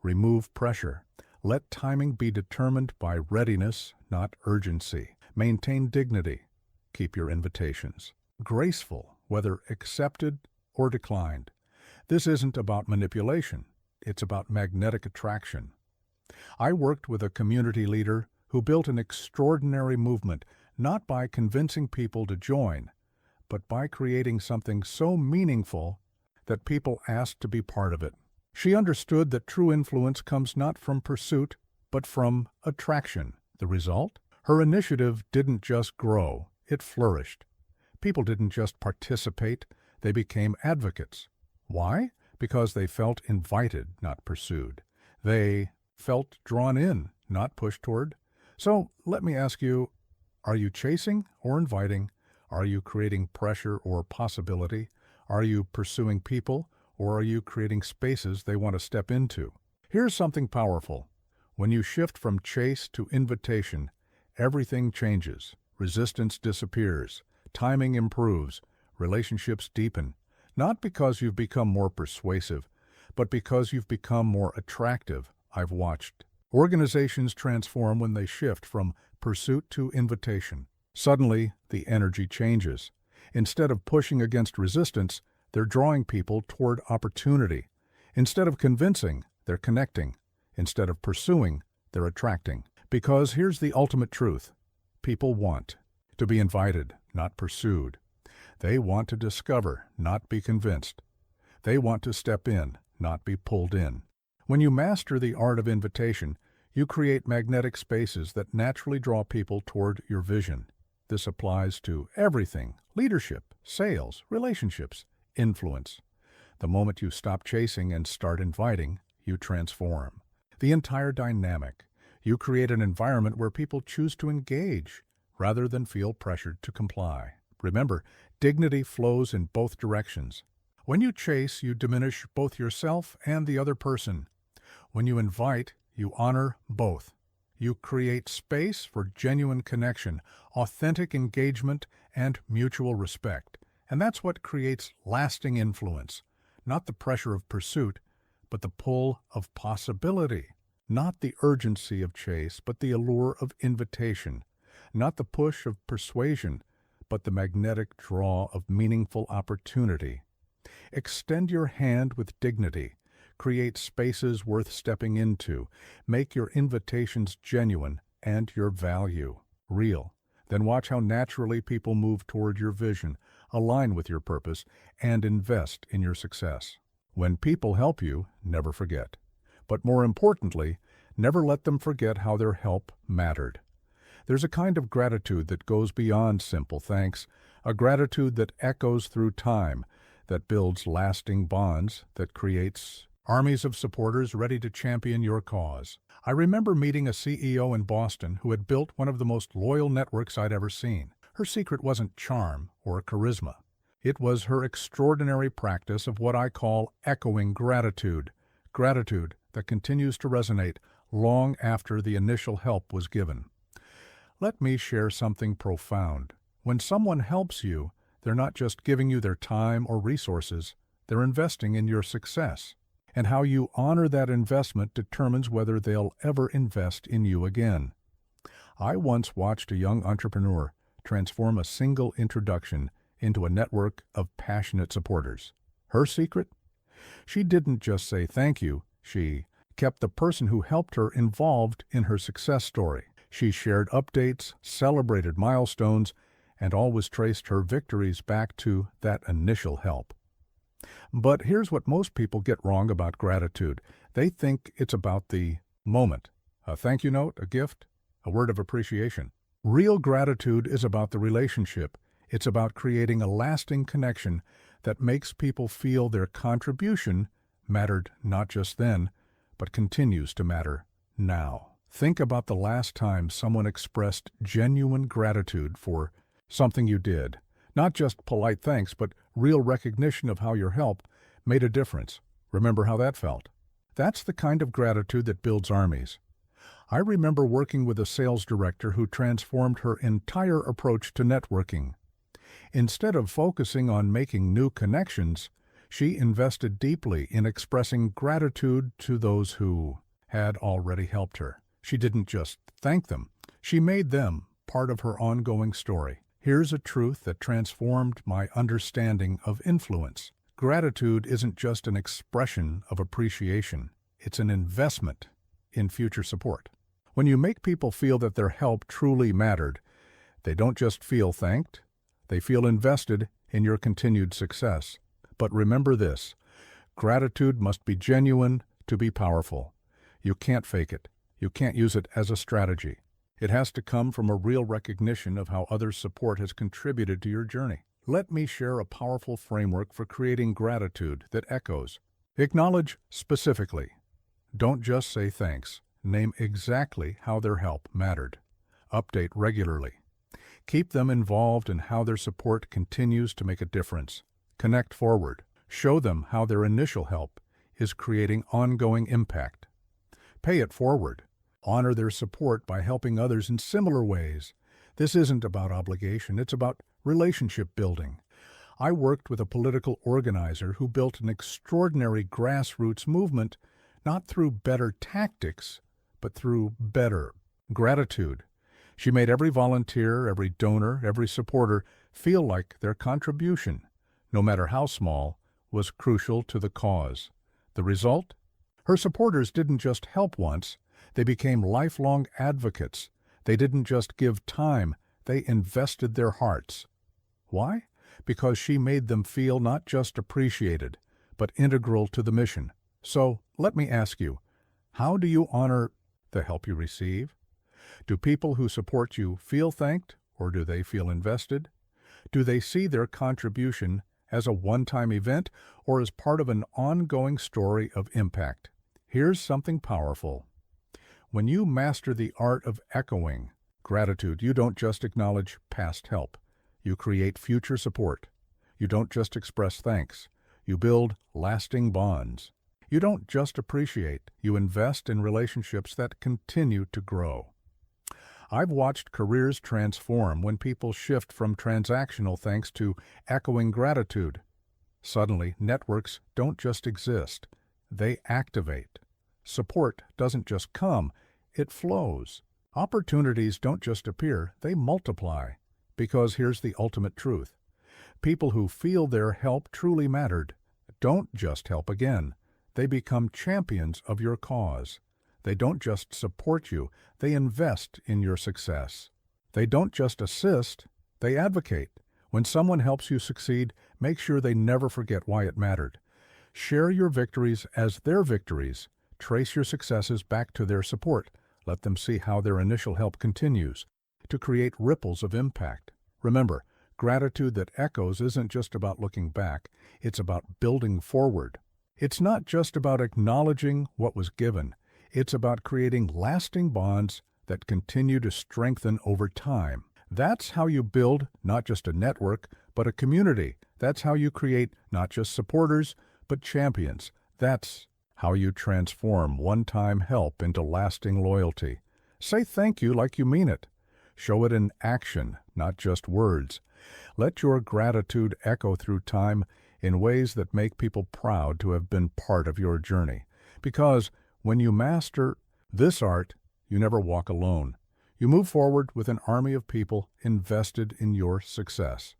Remove pressure. Let timing be determined by readiness, not urgency. Maintain dignity. Keep your invitations graceful, whether accepted or declined. This isn't about manipulation. It's about magnetic attraction. I worked with a community leader who built an extraordinary movement, not by convincing people to join, but by creating something so meaningful that people asked to be part of it. She understood that true influence comes not from pursuit, but from attraction. The result? Her initiative didn't just grow, it flourished. People didn't just participate, they became advocates. Why? Because they felt invited, not pursued. They felt drawn in, not pushed toward. So let me ask you, are you chasing or inviting? Are you creating pressure or possibility? Are you pursuing people, or are you creating spaces they want to step into? Here's something powerful. When you shift from chase to invitation, everything changes. Resistance disappears. Timing improves. Relationships deepen. Not because you've become more persuasive, but because you've become more attractive. I've watched organizations transform when they shift from pursuit to invitation. Suddenly, the energy changes. Instead of pushing against resistance, they're drawing people toward opportunity. Instead of convincing, they're connecting. Instead of pursuing, they're attracting. Because here's the ultimate truth. People want to be invited, not pursued. They want to discover, not be convinced. They want to step in, not be pulled in. When you master the art of invitation, you create magnetic spaces that naturally draw people toward your vision. This applies to everything: leadership, sales, relationships, influence. The moment you stop chasing and start inviting, you transform the entire dynamic. You create an environment where people choose to engage rather than feel pressured to comply. Remember, dignity flows in both directions. When you chase, you diminish both yourself and the other person. When you invite, you honor both. You create space for genuine connection, authentic engagement, and mutual respect. And that's what creates lasting influence. Not the pressure of pursuit, but the pull of possibility. Not the urgency of chase, but the allure of invitation. Not the push of persuasion, but the magnetic draw of meaningful opportunity. Extend your hand with dignity. Create spaces worth stepping into. Make your invitations genuine and your value real. Then watch how naturally people move toward your vision, align with your purpose, and invest in your success. When people help you, never forget. But more importantly, never let them forget how their help mattered. There's a kind of gratitude that goes beyond simple thanks, a gratitude that echoes through time, that builds lasting bonds, that creates armies of supporters ready to champion your cause. I remember meeting a CEO in Boston who had built one of the most loyal networks I'd ever seen. Her secret wasn't charm or charisma. It was her extraordinary practice of what I call echoing gratitude, gratitude that continues to resonate long after the initial help was given. Let me share something profound. When someone helps you, they're not just giving you their time or resources, they're investing in your success. And how you honor that investment determines whether they'll ever invest in you again. I once watched a young entrepreneur transform a single introduction into a network of passionate supporters. Her secret? She didn't just say thank you, she kept the person who helped her involved in her success story. She shared updates, celebrated milestones, and always traced her victories back to that initial help. But here's what most people get wrong about gratitude. They think it's about the moment. A thank you note, a gift, a word of appreciation. Real gratitude is about the relationship. It's about creating a lasting connection that makes people feel their contribution mattered not just then, but continues to matter now. Think about the last time someone expressed genuine gratitude for something you did. Not just polite thanks, but real recognition of how your help made a difference. Remember how that felt? That's the kind of gratitude that builds armies. I remember working with a sales director who transformed her entire approach to networking. Instead of focusing on making new connections, she invested deeply in expressing gratitude to those who had already helped her. She didn't just thank them, she made them part of her ongoing story. Here's a truth that transformed my understanding of influence. Gratitude isn't just an expression of appreciation, it's an investment in future support. When you make people feel that their help truly mattered, they don't just feel thanked, they feel invested in your continued success. But remember this, gratitude must be genuine to be powerful. You can't fake it. You can't use it as a strategy. It has to come from a real recognition of how others' support has contributed to your journey. Let me share a powerful framework for creating gratitude that echoes. Acknowledge specifically. Don't just say thanks. Name exactly how their help mattered. Update regularly. Keep them involved in how their support continues to make a difference. Connect forward. Show them how their initial help is creating ongoing impact. Pay it forward. Honor their support by helping others in similar ways. This isn't about obligation, it's about relationship building. I worked with a political organizer who built an extraordinary grassroots movement, not through better tactics, but through better gratitude. She made every volunteer, every donor, every supporter feel like their contribution, no matter how small, was crucial to the cause. The result? Her supporters didn't just help once, they became lifelong advocates. They didn't just give time, they invested their hearts. Why? Because she made them feel not just appreciated, but integral to the mission. So, let me ask you, how do you honor the help you receive? Do people who support you feel thanked, or do they feel invested? Do they see their contribution as a one-time event, or as part of an ongoing story of impact? Here's something powerful. When you master the art of echoing gratitude, you don't just acknowledge past help. You create future support. You don't just express thanks. You build lasting bonds. You don't just appreciate. You invest in relationships that continue to grow. I've watched careers transform when people shift from transactional thanks to echoing gratitude. Suddenly, networks don't just exist. They activate. Support doesn't just come, it flows. Opportunities don't just appear, they multiply. Because here's the ultimate truth. People who feel their help truly mattered don't just help again. They become champions of your cause. They don't just support you, they invest in your success. They don't just assist, they advocate. When someone helps you succeed, make sure they never forget why it mattered. Share your victories as their victories. Trace your successes back to their support. Let them see how their initial help continues to create ripples of impact. Remember, gratitude that echoes isn't just about looking back, it's about building forward. It's not just about acknowledging what was given, it's about creating lasting bonds that continue to strengthen over time. That's how you build not just a network, but a community That's how you create not just supporters, but champions. That's how you transform one-time help into lasting loyalty. Say thank you like you mean it. Show it in action, not just words. Let your gratitude echo through time in ways that make people proud to have been part of your journey. Because when you master this art, you never walk alone. You move forward with an army of people invested in your success.